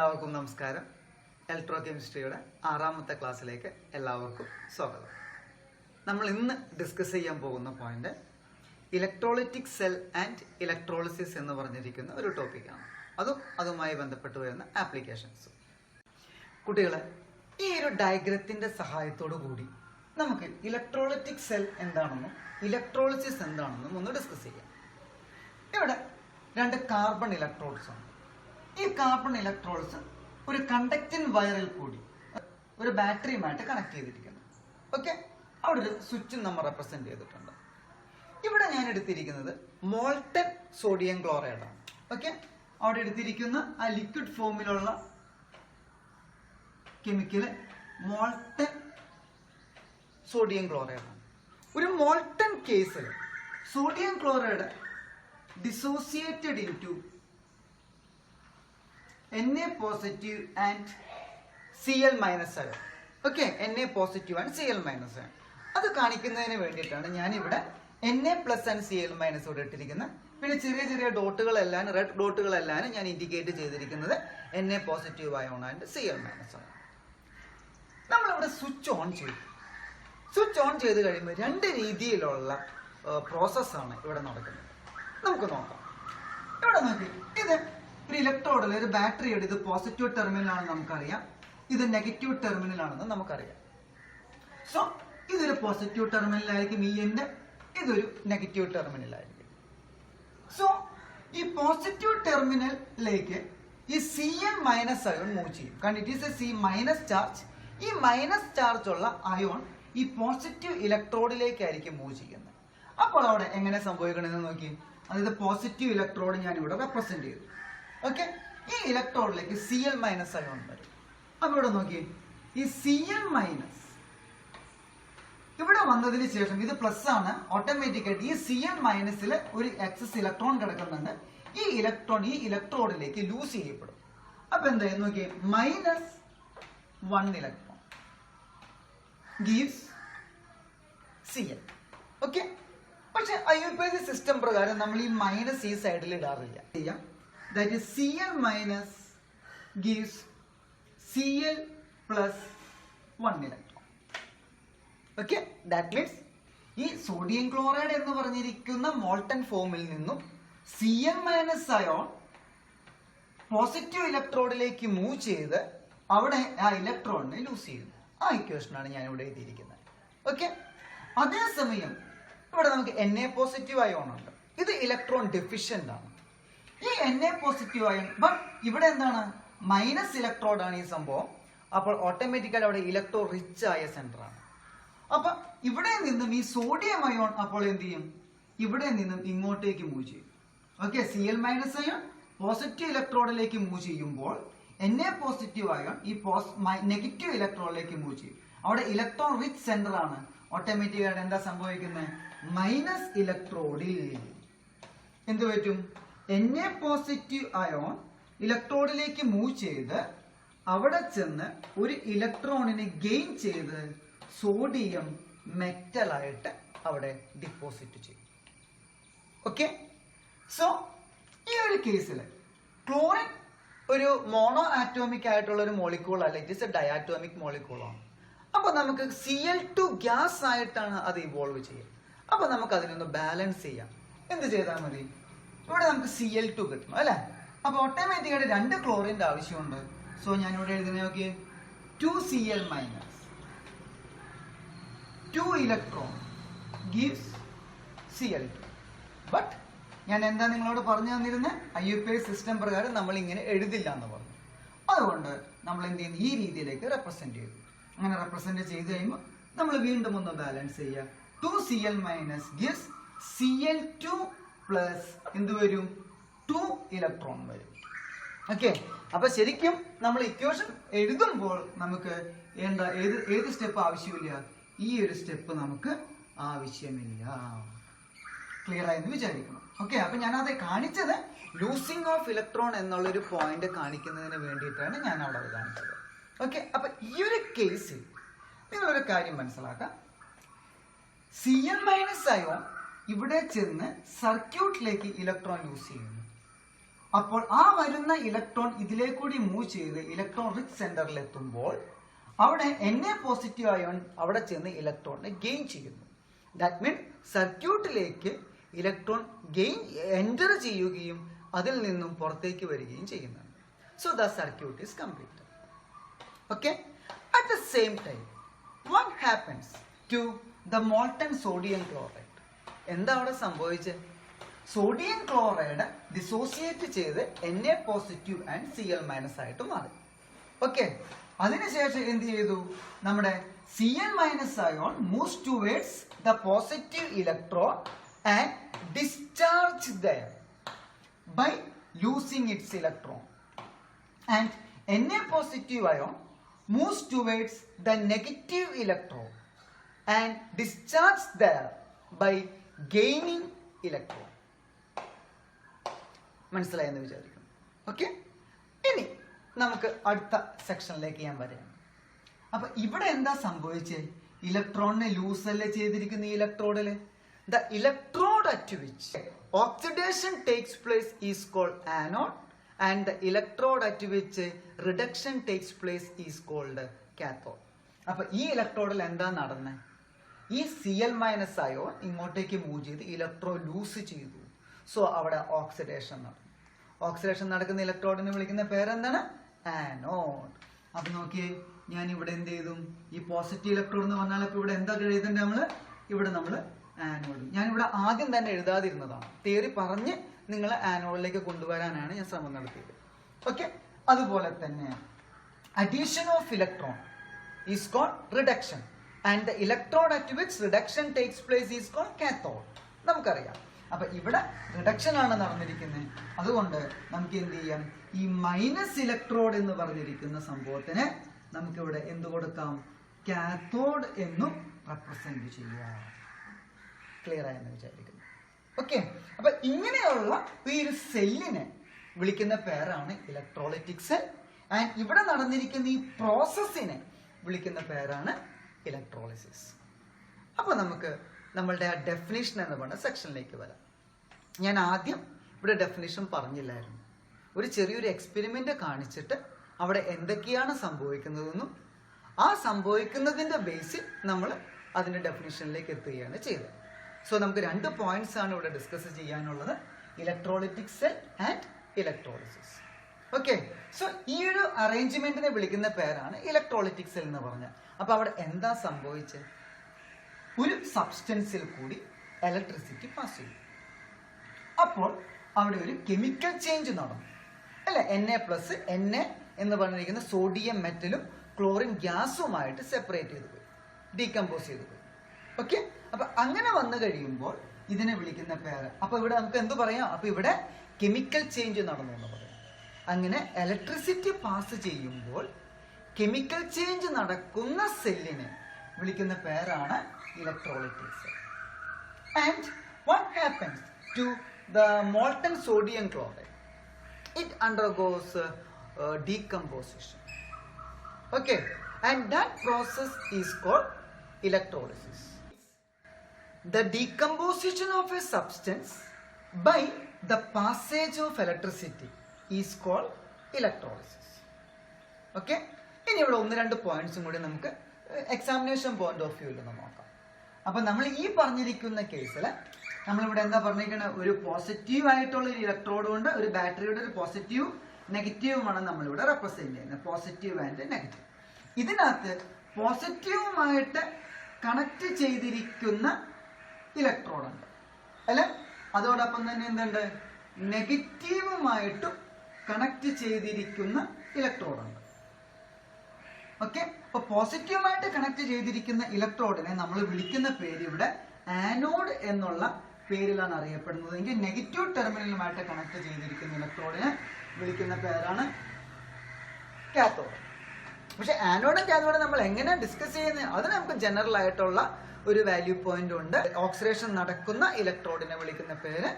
എല്ലാവർക്കും നമസ്കാരം. ഇലക്ട്രോ കെമിസ്ട്രിയുടെ 6ാമത്തെ ക്ലാസ്സിലേക്ക് എല്ലാവർക്കും സ്വാഗതം. നമ്മൾ ഇന്ന് ഡിസ്കസ് ചെയ്യാൻ പോകുന്ന point electrolytic cell and electrolysis എന്ന് പറഞ്ഞിരിക്കുന്ന ഒരു ടോപ്പിക്കാണ്. അതുമായി ബന്ധപ്പെട്ട് വരുന്ന ആപ്ലിക്കേഷൻസ്. കുട്ടികളെ, ഈ ഒരു ഡയഗ്രത്തിന്റെ സഹായത്തോടു കൂടി നമുക്ക് ഇലക്ട്രോളിറ്റിക് സെൽ എന്താണെന്നും ഇലക്ട്രോളിസിസ് എന്താണെന്നും ഒന്ന് ഡിസ്കസ് ചെയ്യാം. ഇവിടെ 2 കാർബൺ ഇലക്ട്രോഡ്സ് ഉണ്ട്. ഈ കാർബൺ ഇലക്ട്രോഡ്സ് ഒരു കണ്ടക്റ്റിംഗ് വയറിൽ കൂടി ഒരു ബാറ്ററിയുമായിട്ട് കണക്ട് ചെയ്തിരിക്കുന്നു. ഓക്കെ, അവിടെ ഒരു സ്വിച്ച് നമ്മൾ റെപ്രസെന്റ് ചെയ്തിട്ടുണ്ട്. ഇവിടെ ഞാൻ എടുത്തിരിക്കുന്നത് മോൾട്ടൻ സോഡിയം ക്ലോറൈഡ് ആണ്. ഓക്കെ, അവിടെ എടുത്തിരിക്കുന്ന ആ ലിക്വിഡ് ഫോമിലുള്ള കെമിക്കല് മോൾട്ടൻ സോഡിയം ക്ലോറൈഡ് ആണ്. ഒരു മോൾട്ടൻ കേസിൽ sodium chloride dissociated into Na positive and Cl minus ion. Okay, Na positive and Cl minus ion. അത് കാണിക്കുന്നതിന് വേണ്ടിയിട്ടാണ് ഞാൻ ഇവിടെ Na plus and Cl minus ഇവിടെ ഇട്ടിരിക്കുന്നത്. പിന്നെ ചെറിയ ചെറിയ ഡോട്ടുകളെല്ലാം റെഡ് ഡോട്ടുകളെല്ലാം ഞാൻ ഇൻഡിക്കേറ്റ് ചെയ്തിരിക്കുന്നത് Na positive ion and Cl minus ആണ്. നമ്മളിവിടെ സ്വിച്ച് ഓൺ ചെയ്തു. സ്വിച്ച് ഓൺ ചെയ്ത് കഴിയുമ്പോൾ 2 രീതിയിലുള്ള പ്രോസസ്സാണ് ഇവിടെ നടക്കുന്നത്. നമുക്ക് നോക്കാം. ഇവിടെ നോക്കി, ഇത് ഒരു ഇലക്ട്രോഡിൽ ഒരു ബാറ്ററിയുടെ ഇത് പോസിറ്റീവ് ടെർമിനലാണെന്ന് നമുക്കറിയാം, ഇത് നെഗറ്റീവ് ടെർമിനൽ ആണെന്ന് നമുക്കറിയാം. സോ ഇതൊരു പോസിറ്റീവ് ടെർമിനലായിരിക്കും, ഇതൊരു നെഗറ്റീവ് ടെർമിനലായിരിക്കും. സോ ഈ പോസിറ്റീവ് ടെർമിനലിലേക്ക് ഈ Cl മൈനസ് അയോൺ മൂവ് ചെയ്യും. കാരണം it is A C minus charge. ഈ മൈനസ് ചാർജ് ഉള്ള അയോൺ ഈ പോസിറ്റീവ് ഇലക്ട്രോഡിലേക്കായിരിക്കും മൂവ് ചെയ്യുന്നത്. അപ്പോൾ അവിടെ എങ്ങനെ സംഭവിക്കണമെന്ന് നോക്കി. അതായത് പോസിറ്റീവ് ഇലക്ട്രോഡ് ഞാൻ ഇവിടെ റെപ്രസെന്റ് ചെയ്തു. ഓക്കെ, ഈ ഇലക്ട്രോഡിലേക്ക് Cl മൈനസ് അയോൺ വരും. അപ്പൊ ഇവിടെ നോക്കി, ഈ Cl മൈനസ് ഇവിടെ വന്നതിന് ശേഷം ഇത് പ്ലസ് ആണ്. ഓട്ടോമാറ്റിക്കായിട്ട് ഈ Cl മൈനസിൽ ഒരു എക്സസ് ഇലക്ട്രോൺ കിടക്കുന്നുണ്ട്. ഈ ഇലക്ട്രോൺ ഈ ഇലക്ട്രോഡിലേക്ക് ലൂസ് ചെയ്യപ്പെടും. അപ്പൊ എന്തായാലും നോക്കി, -1 ഇലക്ട്രോൺ ഗീവ്സ് Cl. ഓക്കെ, പക്ഷെ IUPAC സിസ്റ്റം പ്രകാരം നമ്മൾ ഈ മൈനസ് ഈ സൈഡിൽ ഇടാറില്ല. That is Cl minus gives Cl plus 1 electron. Okay, that means ഈ സോഡിയം ക്ലോറൈഡ് എന്ന് പറഞ്ഞിരിക്കുന്ന മോൾട്ടൻ ഫോമിൽ നിന്നും Cl മൈനസ് അയോൺ പോസിറ്റീവ് ഇലക്ട്രോഡിലേക്ക് മൂവ് ചെയ്ത് അവിടെ ആ ഇലക്ട്രോണിനെ ലൂസ് ചെയ്യുന്നു. ആ ഇക്വേഷനാണ് ഞാൻ ഇവിടെ എഴുതിയിരിക്കുന്നത്. ഓക്കെ, അതേസമയം ഇവിടെ നമുക്ക് Na പോസിറ്റീവ് അയോൺ ഉണ്ട്. ഇത് ഇലക്ട്രോൺ ഡെഫിഷ്യന്റ് ആണ്. ഈ Na പോസിറ്റീവ് അയോൺ, ബട്ട് ഇവിടെ എന്താണ്, മൈനസ് ഇലക്ട്രോഡ് ആണ് ഈ സംഭവം. അപ്പോൾ ഓട്ടോമാറ്റിക്കായി അവിടെ ഇലക്ട്രോ റിച്ച് ആയ സെന്റർ ആണ്. അപ്പൊ ഇവിടെ നിന്നും ഈ സോഡിയം അയോൺ അപ്പോൾ എന്ത് ചെയ്യും, ഇവിടെ നിന്നും ഇങ്ങോട്ടേക്ക് മൂവ് ചെയ്യും. Okay, Cl minus ion positive ഇലക്ട്രോഡിലേക്ക് മൂവ് ചെയ്യുമ്പോൾ Na പോസിറ്റീവ് അയോൺ ഈ നെഗറ്റീവ് ഇലക്ട്രോഡിലേക്ക് മൂവ് ചെയ്യും. അവിടെ ഇലക്ട്രോൺ റിച്ച് സെന്റർ ആണ്. ഓട്ടോമാറ്റിക്കായിട്ട് എന്താ സംഭവിക്കുന്നത്, മൈനസ് ഇലക്ട്രോഡിൽ എന്ത് പറ്റും, Na പോസിറ്റീവ് അയോൺ ഇലക്ട്രോഡിലേക്ക് മൂവ് ചെയ്ത് അവിടെ ചെന്ന് ഒരു ഇലക്ട്രോണിനെ ഗെയിൻ ചെയ്ത് സോഡിയം മെറ്റലായിട്ട് അവിടെ ഡിപ്പോസിറ്റ് ചെയ്യും. ഓക്കെ, സോ ഈ ഒരു കേസിൽ ക്ലോറിൻ ഒരു മോണോ ആറ്റോമിക് ആയിട്ടുള്ള ഒരു മോളിക്യൂൾ അല്ല, ഇറ്റ് ഇസ് എ ഡയാറ്റോമിക് മോളിക്യൂളാണ്. അപ്പൊ നമുക്ക് Cl2 ഗ്യാസ് ആയിട്ടാണ് അത് ഇവോൾവ് ചെയ്യുക. അപ്പൊ നമുക്ക് അതിനൊന്ന് ബാലൻസ് ചെയ്യാം. എന്ത് ചെയ്താൽ മതി, ഇവിടെ നമുക്ക് Cl2 കിട്ടണം അല്ലെ. അപ്പൊ ഓട്ടോമാറ്റിക്കായിട്ട് 2 ക്ലോറിന്റെ ആവശ്യമുണ്ട്. സോ ഞാൻ ഇവിടെ എഴുതുന്ന നോക്കി, 2Cl minus 2 electron gives Cl2. But ഞാൻ എന്താ നിങ്ങളോട് പറഞ്ഞു തന്നിരുന്നത്, IUPAC സിസ്റ്റം പ്രകാരം നമ്മൾ ഇങ്ങനെ എഴുതില്ല എന്ന് പറഞ്ഞു. അതുകൊണ്ട് നമ്മൾ എന്ത് ചെയ്യുന്നു, ഈ രീതിയിലേക്ക് റെപ്രസെന്റ് ചെയ്തു. അങ്ങനെ റെപ്രസെന്റ് ചെയ്ത് കഴിയുമ്പോൾ നമ്മൾ വീണ്ടും ഒന്ന് ബാലൻസ് ചെയ്യുക. 2Cl minus gives Cl2 plus എന്ത് വരും, 2 ഇലക്ട്രോൺ വരും. ഓക്കെ, അപ്പൊ ശരിക്കും നമ്മൾ ഇക്വേഷൻ എഴുതുമ്പോൾ നമുക്ക് ഏത് സ്റ്റെപ്പ് ആവശ്യമില്ല, ഈ ഒരു സ്റ്റെപ്പ് നമുക്ക് ആവശ്യമില്ല. ക്ലിയർ ആയെന്ന് വിചാരിക്കണം. ഓക്കെ, അപ്പൊ ഞാനത് കാണിച്ചത് ലൂസിങ് ഓഫ് ഇലക്ട്രോൺ എന്നുള്ളൊരു പോയിന്റ് കാണിക്കുന്നതിന് വേണ്ടിയിട്ടാണ് ഞാൻ അവിടെ അത് കാണിച്ചത്. ഓക്കെ, അപ്പൊ ഈ ഒരു കേസിൽ നിങ്ങളൊരു കാര്യം മനസ്സിലാക്കാം. Cl മൈനസ് അയോൺ ഇവിടെ ചെന്ന് സർക്യൂട്ടിലേക്ക് ഇലക്ട്രോൺ യൂസ് ചെയ്യുന്നു. അപ്പോൾ ആ വരുന്ന ഇലക്ട്രോൺ ഇതിലേക്കൂടി മൂവ് ചെയ്ത് ഇലക്ട്രോൺ റിച്ച് സെന്ററിൽ എത്തുമ്പോൾ അവിടെ Na പോസിറ്റീവ് അയോൺ അവിടെ ചെന്ന് ഇലക്ട്രോണിനെ ഗെയിൻ ചെയ്യുന്നു. ദാറ്റ് മീൻ സർക്യൂട്ടിലേക്ക് ഇലക്ട്രോൺ എൻ്റർ ചെയ്യുകയും അതിൽ നിന്നും പുറത്തേക്ക് വരികയും ചെയ്യുന്നുണ്ട്. So the circuit is complete. Okay. At the same time what happens to the molten sodium chloride? എന്താ അവിടെ സംഭവിച്ചത്? സോഡിയം ക്ലോറൈഡ് ഡിസോസിയേറ്റ് ചെയ്ത് Na പോസിറ്റീവ് ആൻഡ് Cl- ആയിട്ട് മാറി. ഓക്കെ. അതിനുശേഷം എന്ത് ചെയ്തു? നമ്മുടെ Cl- ion moves towards the positive electron and discharge there by losing its electron. And Na positive ion moves towards the negative electron and discharge there by gaining electron. മനസ്സിലായെന്ന് വിചാരിക്കുന്നു. Okay. ഇനി നമുക്ക് അടുത്ത സെക്ഷനിലേക്ക് ഞാൻ വരാം. അപ്പൊ ഇവിടെ എന്താ സംഭവിച്ചത്? ഇലക്ട്രോണിനെ ലൂസ് അല്ലേ ചെയ്തിരിക്കുന്ന ഈ ഇലക്ട്രോഡില്. The electrode at which oxidation takes place is called anode and the electrode at which reduction takes place is called cathode. അപ്പൊ ഈ ഇലക്ട്രോഡിൽ എന്താ നടന്നത്? ഈ Cl- അയോൺ ഇങ്ങോട്ടേക്ക് മൂവ് ചെയ്ത് ഇലക്ട്രോ ലൂസ് ചെയ്തു. സോ അവിടെ ഓക്സിഡേഷൻ നടന്നു. ഓക്സിഡേഷൻ നടക്കുന്ന ഇലക്ട്രോഡിനെ വിളിക്കുന്ന പേരെന്താണ്? ആനോഡ്. അപ്പൊ നോക്കിയേ, ഞാൻ ഇവിടെ എന്ത് ചെയ്തു? ഈ പോസിറ്റീവ് ഇലക്ട്രോഡ് എന്ന് പറഞ്ഞാൽ ഇപ്പൊ ഇവിടെ എന്താ എഴുതേണ്ടത്? നമ്മൾ ആനോഡ്. ഞാനിവിടെ ആദ്യം തന്നെ എഴുതാതിരുന്നതാണ്. തിയറി പറഞ്ഞ് നിങ്ങളെ ആനോഡിലേക്ക് കൊണ്ടുവരാനാണ് ഞാൻ ശ്രമം നടത്തിയത്. ഓക്കെ. അതുപോലെ തന്നെ addition of electron is called reduction and the electrode at which reduction takes place is called cathode. നമുക്കറിയാം. അപ്പൊ ഇവിടെ റിഡക്ഷൻ ആണ് നടന്നിരിക്കുന്നത്. അതുകൊണ്ട് നമുക്ക് എന്ത് ചെയ്യാം? ഈ മൈനസ് ഇലക്ട്രോഡ് എന്ന് പറഞ്ഞിരിക്കുന്ന സംഭവത്തിന് നമുക്കിവിടെ എന്ത് കൊടുക്കാം? കാത്തോഡ് എന്നും റെപ്രസെന്റ് ചെയ്യാം. ക്ലിയർ ആയെന്ന് വിചാരിക്കുന്നു. ഓക്കെ. അപ്പൊ ഇങ്ങനെയുള്ള ഈ ഒരു സെല്ലിനെ വിളിക്കുന്ന പേരാണ് ഇലക്ട്രോലൈറ്റിക് സെൽ. ആൻഡ് ഇവിടെ നടന്നിരിക്കുന്ന ഈ പ്രോസസ്സിനെ വിളിക്കുന്ന പേരാണ് ഇലക്ട്രോളിസിസ്. അപ്പൊ നമുക്ക് നമ്മളുടെ ആ ഡെഫിനിഷൻ എന്ന് പറഞ്ഞ സെക്ഷനിലേക്ക് വരാം. ഞാൻ ആദ്യം ഇവിടെ ഡെഫിനിഷൻ പറഞ്ഞില്ലായിരുന്നു. ഒരു ചെറിയൊരു എക്സ്പെരിമെന്റ് കാണിച്ചിട്ട് അവിടെ എന്തൊക്കെയാണ് സംഭവിക്കുന്നതെന്നും ആ സംഭവിക്കുന്നതിന്റെ ബേസിൽ നമ്മൾ അതിന്റെ ഡെഫിനിഷനിലേക്ക് എത്തുകയാണ് ചെയ്തത്. സോ നമുക്ക് 2 പോയിന്റ്സ് ആണ് ഇവിടെ ഡിസ്കസ് ചെയ്യാനുള്ളത്: electrolytic cell and electrolysis. Okay. So ഈ ഒരു അറേഞ്ച്മെന്റിനെ വിളിക്കുന്ന പേരാണ് ഇലക്ട്രോലൈറ്റിക് സെൽ എന്ന് പറഞ്ഞാൽ. അപ്പൊ അവിടെ എന്താ സംഭവിച്ചത്? ഒരു സബ്സ്റ്റൻസിൽ കൂടി ഇലക്ട്രിസിറ്റി പാസ് ചെയ്യും. അപ്പോൾ അവിടെ ഒരു കെമിക്കൽ ചേഞ്ച് നടന്നു അല്ലെ. Na+ എന്ന് പറഞ്ഞിരിക്കുന്ന സോഡിയം മെറ്റലും ക്ലോറിൻ ഗ്യാസുമായിട്ട് സെപ്പറേറ്റ് ചെയ്തു പോയി, ഡീകമ്പോസ് ചെയ്തു പോയി. ഓക്കെ. അപ്പൊ അങ്ങനെ വന്നു കഴിയുമ്പോൾ ഇതിനെ വിളിക്കുന്ന പേര്, അപ്പൊ ഇവിടെ നമുക്ക് എന്ത് പറയാം? അപ്പൊ ഇവിടെ കെമിക്കൽ ചേഞ്ച് നടന്നു എന്ന് പറയാം. അങ്ങനെ ഇലക്ട്രിസിറ്റി പാസ് ചെയ്യുമ്പോൾ കെമിക്കൽ ചേഞ്ച് നടക്കുന്ന സെല്ലിനെ വിളിക്കുന്ന പേരാണ് electrolytic cell. And what happens to the molten sodium chloride? It undergoes decomposition. Okay. And that process is called electrolysis. The decomposition of a substance by the passage of electricity is called electrolysis. Okay. ഇനി ഇവിടെ 1-2 പോയിന്റ്സും കൂടി നമുക്ക് examination point of വ്യൂവിൽ നോക്കാം. അപ്പൊ നമ്മൾ ഈ പറഞ്ഞിരിക്കുന്ന കേസിൽ നമ്മളിവിടെ എന്താ പറഞ്ഞിരിക്കുന്നത്? ഒരു പോസിറ്റീവ് ആയിട്ടുള്ള ഒരു ഇലക്ട്രോഡ് കൊണ്ട് ഒരു ബാറ്ററിയുടെ ഒരു പോസിറ്റീവ് നെഗറ്റീവുമാണ് നമ്മളിവിടെ റെപ്രസെന്റ് ചെയ്യുന്നത്. Positive and negative. ഇതിനകത്ത് പോസിറ്റീവുമായിട്ട് കണക്ട് ചെയ്തിരിക്കുന്ന ഇലക്ട്രോഡ് ഉണ്ട് അല്ലെ. അതോടൊപ്പം തന്നെ എന്തുണ്ട്? നെഗറ്റീവുമായിട്ടും കണക്ട് ചെയ്തിരിക്കുന്ന ഇലക്ട്രോഡ് ഉണ്ട്. ഓക്കെ. അപ്പൊ പോസിറ്റീവുമായിട്ട് കണക്ട് ചെയ്തിരിക്കുന്ന ഇലക്ട്രോഡിനെ നമ്മൾ വിളിക്കുന്ന പേര് ഇവിടെ ആനോഡ് എന്നുള്ള പേരിലാണ് അറിയപ്പെടുന്നത്. എങ്കിൽ നെഗറ്റീവ് ടെർമിനലുമായിട്ട് കണക്ട് ചെയ്തിരിക്കുന്ന ഇലക്ട്രോഡിനെ വിളിക്കുന്ന പേരാണ് കാത്തോഡ്. പക്ഷെ ആനോഡും കാത്തോഡും നമ്മൾ എങ്ങനെ ഡിസ്കസ് ചെയ്യുന്നത് അത് നമുക്ക് ജനറൽ ആയിട്ടുള്ള ഒരു വാല്യൂ പോയിന്റ് ഉണ്ട്. ഓക്സിഡേഷൻ നടക്കുന്ന ഇലക്ട്രോഡിനെ വിളിക്കുന്ന പേര്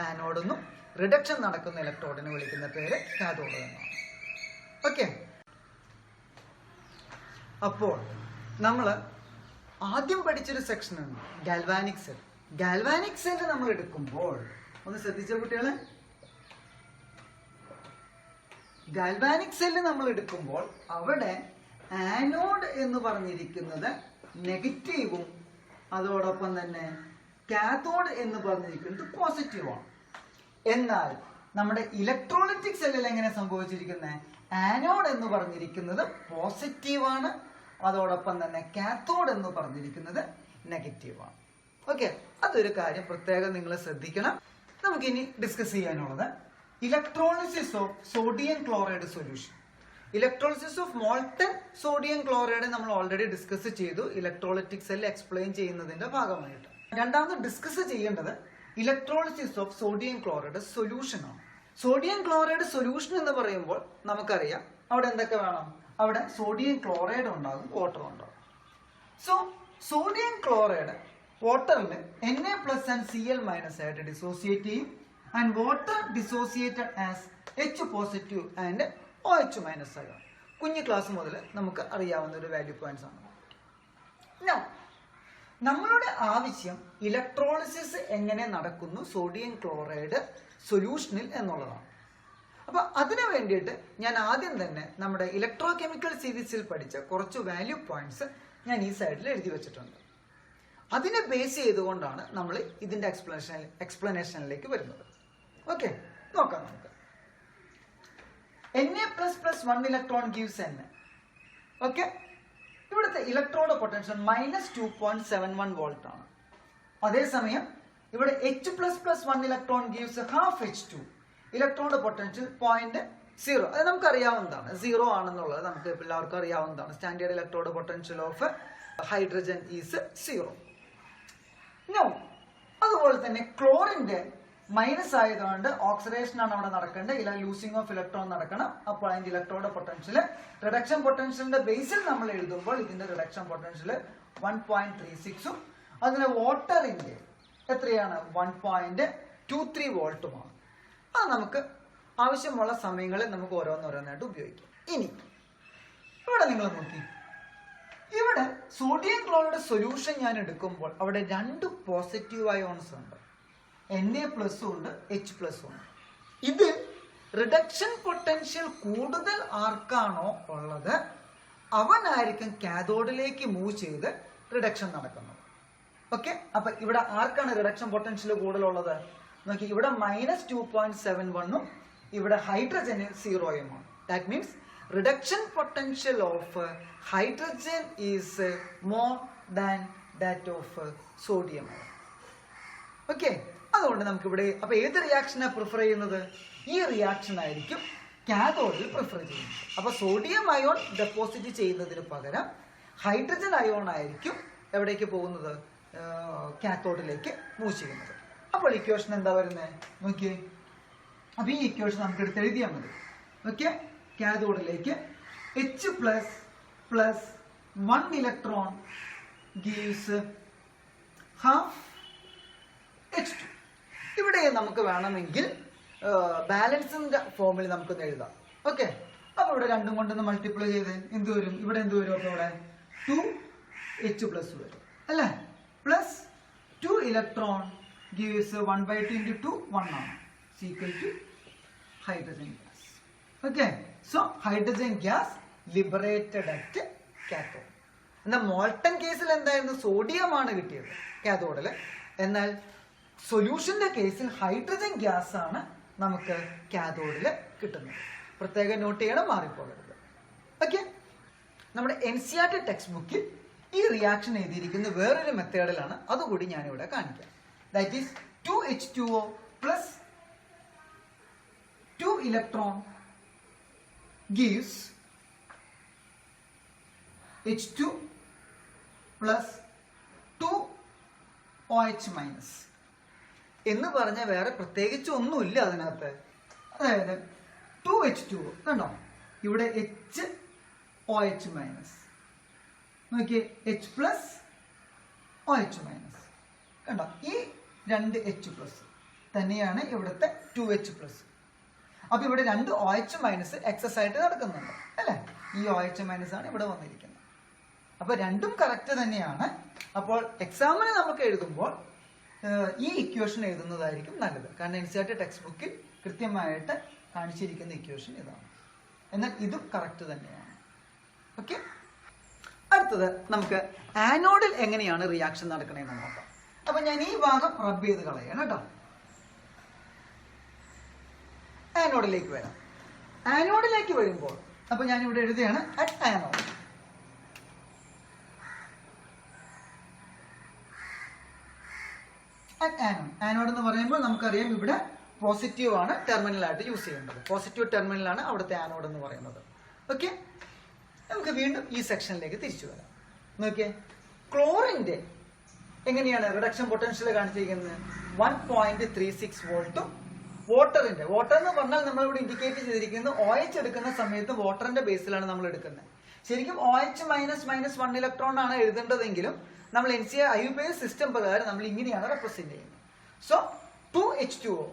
ആനോഡ് എന്നും റിഡക്ഷൻ നടക്കുന്ന ഇലക്ട്രോഡിനെ വിളിക്കുന്ന പേര് കാഥോഡ് എന്നാണ്. ഓക്കെ. അപ്പോൾ നമ്മൾ ആദ്യം പഠിച്ചൊരു സെക്ഷൻ ഉണ്ട് ഗാൽവാനിക് സെൽ. ഗാൽവാനിക് സെൽ നമ്മൾ എടുക്കുമ്പോൾ ഒന്ന് ശ്രദ്ധിച്ച കുട്ടികളെ, ഗാൽവാനിക് സെല്ല് നമ്മൾ എടുക്കുമ്പോൾ അവിടെ ആനോഡ് എന്ന് പറഞ്ഞിരിക്കുന്നത് നെഗറ്റീവും അതോടൊപ്പം തന്നെ കാഥോഡ് എന്ന് പറഞ്ഞിരിക്കുന്നത് പോസിറ്റീവാണ്. എന്നാൽ നമ്മുടെ ഇലക്ട്രോലൈറ്റിക് സെല്ലിൽ എങ്ങനെ സംഭവിച്ചിരിക്കുന്നത്? ആനോഡ് എന്ന് പറഞ്ഞിരിക്കുന്നത് പോസിറ്റീവാണ്, അതോടൊപ്പം തന്നെ കാഥോഡ് എന്ന് പറഞ്ഞിരിക്കുന്നത് നെഗറ്റീവാണ്. ഓക്കെ, അതൊരു കാര്യം പ്രത്യേകം നിങ്ങൾ ശ്രദ്ധിക്കണം. നമുക്കിനി ഡിസ്കസ് ചെയ്യാനുള്ളത് electrolysis of sodium chloride solution. Electrolysis of molten sodium chloride നമ്മൾ ഓൾറെഡി ഡിസ്കസ് ചെയ്തു ഇലക്ട്രോലൈറ്റിക് സെൽ എക്സ്പ്ലെയിൻ ചെയ്യുന്നതിന്റെ ഭാഗമായിട്ട്. രണ്ടാമത് ഡിസ്കസ് ചെയ്യേണ്ടത് electrolysis of sodium chloride solution ആണ്. സോഡിയം ക്ലോറൈഡ് സൊല്യൂഷൻ എന്ന് പറയുമ്പോൾ നമുക്കറിയാം അവിടെ എന്തൊക്കെ വേണം? അവിടെ സോഡിയം ക്ലോറൈഡ് ഉണ്ടാകും, വാട്ടർ ഉണ്ടാകും. സോ സോഡിയം ക്ലോറൈഡ് വാട്ടറിൽ Na+ ആൻഡ് Cl- ആയിട്ട് ഡിസോസിയേറ്റ് ചെയ്യും. And water dissociated as H+ and OH- ആകാം. കുഞ്ഞു ക്ലാസ് മുതൽ നമുക്ക് അറിയാവുന്ന ഒരു വാല്യൂ പോയിന്റ്സ് ആണ്. Now, നമ്മളുടെ ആവശ്യം ഇലക്ട്രോളിസിസ് എങ്ങനെ നടക്കുന്നു സോഡിയം ക്ലോറൈഡ് സൊല്യൂഷനിൽ എന്നുള്ളതാണ്. അപ്പൊ അതിനു വേണ്ടിയിട്ട് ഞാൻ ആദ്യം തന്നെ നമ്മുടെ ഇലക്ട്രോ കെമിക്കൽ സീരീസിൽ പഠിച്ച കുറച്ച് വാല്യൂ പോയിന്റ്സ് ഞാൻ ഈ സൈഡിൽ എഴുതി വെച്ചിട്ടുണ്ട്. അതിനെ ബേസ് ചെയ്തുകൊണ്ടാണ് നമ്മൾ ഇതിന്റെ എക്സ്പ്ലനേഷനിലേക്ക് വരുന്നത്. ഓക്കെ, നോക്കാം നമുക്ക്. Na++ 1 electron gives N. Okay, ഇവിടുത്തെ ഇലക്ട്രോഡ് പൊട്ടൻഷ്യൽ -2.71 വോൾട്ട് ആണ്. അതേസമയം ഇവിടെ H++ 1 electron gives ½ H2. Electrode potential 0.0. അത് നമുക്ക് അറിയാവുന്നതാണ്, 0 ആണെന്നുള്ളത് നമുക്ക് എല്ലാവർക്കും അറിയാവുന്നതാണ്. Standard electrode potential of hydrogen is 0. No, അതുപോലെ തന്നെ ക്ലോറിന്റെ മൈനസ് ആയതുകൊണ്ട് ഓക്സിഡേഷൻ ആണ് അവിടെ നടക്കേണ്ടത്, ഇല്ല ലൂസിംഗ് ഓഫ് ഇലക്ട്രോൺ നടക്കണം. അപ്പോൾ അതിന്റെ ഇലക്ട്രോഡ് പൊട്ടൻഷ്യൽ റിഡക്ഷൻ പൊട്ടൻഷ്യലിന്റെ ബേസിൽ നമ്മൾ എഴുതുമ്പോൾ ഇതിന്റെ റിഡക്ഷൻ പൊട്ടൻഷ്യൽ 1.36ഉം അതിന് വാട്ടറിന്റെ എത്രയാണ് 1.23 വോൾട്ടുമാണ്. അത് നമുക്ക് ആവശ്യമുള്ള സമയങ്ങളിൽ നമുക്ക് ഓരോന്നോരോന്നായിട്ട് ഉപയോഗിക്കാം. ഇനി ഇവിടെ നിങ്ങൾ നോക്കി, ഇവിടെ സോഡിയം ക്ലോറൈഡ് സൊല്യൂഷൻ ഞാൻ എടുക്കുമ്പോൾ അവിടെ 2 പോസിറ്റീവ് അയോൺസ് ഉണ്ട്, Na+ ഉണ്ട്, H+ ഉണ്ട്. ഇത് റിഡക്ഷൻ പൊട്ടൻഷ്യൽ കൂടുതൽ ആർക്കാണോ ഉള്ളത് അവനായിരിക്കും കാഥോഡിലേക്ക് മൂവ് ചെയ്ത് റിഡക്ഷൻ നടക്കുന്നത്. ഓക്കെ, അപ്പൊ ഇവിടെ ആർക്കാണ് റിഡക്ഷൻ പൊട്ടൻഷ്യൽ കൂടുതലുള്ളത്? നോക്കി, ഇവിടെ -2.71ഉം ഇവിടെ ഹൈഡ്രജന് 0യുമാണ്. That means reduction potential of hydrogen is more than that of sodium. Okay, അതുകൊണ്ട് നമുക്ക് ഇവിടെ അപ്പൊ ഏത് റിയാക്ഷനാണ് പ്രിഫർ ചെയ്യുന്നത്? ഈ റിയാക്ഷൻ ആയിരിക്കും കാഥോഡിൽ പ്രിഫർ ചെയ്യുന്നത്. അപ്പൊ സോഡിയം അയോൺ ഡെപ്പോസിറ്റ് ചെയ്യുന്നതിന് പകരം ഹൈഡ്രജൻ അയോൺ ആയിരിക്കും എവിടേക്ക് പോകുന്നത്? കാഥോഡിലേക്ക് മൂവ് ചെയ്യുന്നത്. അപ്പോൾ ഇക്വേഷൻ എന്താ വരുന്നത് നോക്കിയേ. അപ്പൊ ഈ ഇക്വേഷൻ നമുക്ക് എടുത്ത് എഴുതിയാൽ മതി. ഓക്കെ, കാഥോഡിലേക്ക് H++ 1 ഇലക്ട്രോൺ ഗീവ്സ് ½ H2. ഇവിടെ നമുക്ക് വേണമെങ്കിൽ ബാലൻസിന്റെ ഫോമിൽ നമുക്കൊന്ന് എഴുതാം. ഓക്കെ, അപ്പൊ ഇവിടെ രണ്ടും കൊണ്ടൊന്ന് മൾട്ടിപ്ലൈ ചെയ്ത് എന്ത് വരും? ഇവിടെ എന്ത് വരും? അപ്പൊ ഇവിടെ 2H+ വരും അല്ലേ? പ്ലസ് 2 ഇലക്ട്രോൺ ഗീവ്സ് 1/2 × 2 1 ആണ്, equal to hydrogen gas. Okay, so hydrogen gas liberated at cathode. എന്നാൽ മോൾട്ടൺ കേസിൽ എന്തായിരുന്നു? സോഡിയം ആണ് കിട്ടിയത് കാഥോഡില്. എന്നാൽ സൊല്യൂഷന്റെ കേസിൽ ഹൈഡ്രജൻ ഗ്യാസ് ആണ് നമുക്ക് കാഥോഡില് കിട്ടുന്നത്. പ്രത്യേകം നോട്ട് ചെയ്യണം, മാറിപ്പോകരുത്. ഓക്കെ, നമ്മുടെ NCERT ടെക്സ്റ്റ് ബുക്കിൽ ഈ റിയാക്ഷൻ എഴുതിയിരിക്കുന്ന വേറൊരു മെത്തേഡിലാണ്, അതുകൂടി ഞാനിവിടെ കാണിക്കാം. That is 2H2O plus 2 electron gives H2 plus 2 OH minus. എന്ന് പറഞ്ഞ വേറെ പ്രത്യേകിച്ച് ഒന്നുമില്ല അതിനകത്ത്. അതായത് 2H2O കണ്ടോ, ഇവിടെ HOH മൈനസ്, നോക്കിയേ H+ OH മൈനസ് കണ്ടോ, ഈ 2 H+ തന്നെയാണ് ഇവിടുത്തെ 2H+. അപ്പൊ ഇവിടെ 2 OH മൈനസ് എക്സസ് ആയിട്ട് നടക്കുന്നുണ്ട് അല്ലെ? ഈ OH മൈനസ് ആണ് ഇവിടെ വന്നിരിക്കുന്നത്. അപ്പൊ രണ്ടും കറക്റ്റ് തന്നെയാണ്. അപ്പോൾ എക്സാമിന് നമുക്ക് എഴുതുമ്പോൾ ഈ ഇക്വേഷൻ എഴുതുന്നതായിരിക്കും നല്ലത്. കാരണം NCERT ടെക്സ്റ്റ് ബുക്കിൽ കൃത്യമായിട്ട് കാണിച്ചിരിക്കുന്ന ഇക്വേഷൻ ഇതാണ്. എന്നാൽ ഇതും കറക്റ്റ് തന്നെയാണ്. ഓക്കെ, അടുത്തത് നമുക്ക് ആനോഡിൽ എങ്ങനെയാണ് റിയാക്ഷൻ നടക്കണേന്ന് നോക്കാം. അപ്പൊ ഞാൻ ഈ ഭാഗം റബ്ബ് ചെയ്ത് കളയാണ് കേട്ടോ. ആനോഡിലേക്ക് വരാം. ആനോഡിലേക്ക് വരുമ്പോൾ അപ്പൊ ഞാൻ ഇവിടെ എഴുതുകയാണ് അറ്റ് ആനോഡ്. ആനോഡ് എന്ന് പറയുമ്പോൾ നമുക്കറിയാം ഇവിടെ പോസിറ്റീവ് ആണ് ടെർമിനലായിട്ട് യൂസ് ചെയ്യേണ്ടത്. പോസിറ്റീവ് ടെർമിനലാണ് അവിടുത്തെ ആനോഡ് എന്ന് പറയുന്നത്. ഓക്കെ, നമുക്ക് വീണ്ടും ഈ സെക്ഷനിലേക്ക് തിരിച്ചു വരാം. നോക്കിയേ, ക്ലോറിന്റെ എങ്ങനെയാണ് റിഡക്ഷൻ പൊട്ടൻഷ്യൽ കാണിച്ചിരിക്കുന്നത്? 1.36 വോൾട്ടും വാട്ടറിന്റെ, വാട്ടർ എന്ന് പറഞ്ഞാൽ നമ്മൾ ഇവിടെ ഇൻഡിക്കേറ്റ് ചെയ്തിരിക്കുന്നത് OH എടുക്കുന്ന സമയത്ത് വാട്ടറിന്റെ ബേസിലാണ് നമ്മൾ എടുക്കുന്നത്. ശരിക്കും OH -1 ഇലക്ട്രോൺ ആണ് എഴുതേണ്ടതെങ്കിലും നമ്മൾ NCA സിസ്റ്റം പ്രകാരം നമ്മൾ ഇങ്ങനെയാണ് റെപ്രസെന്റ് ചെയ്യുന്നത്. So 2H2O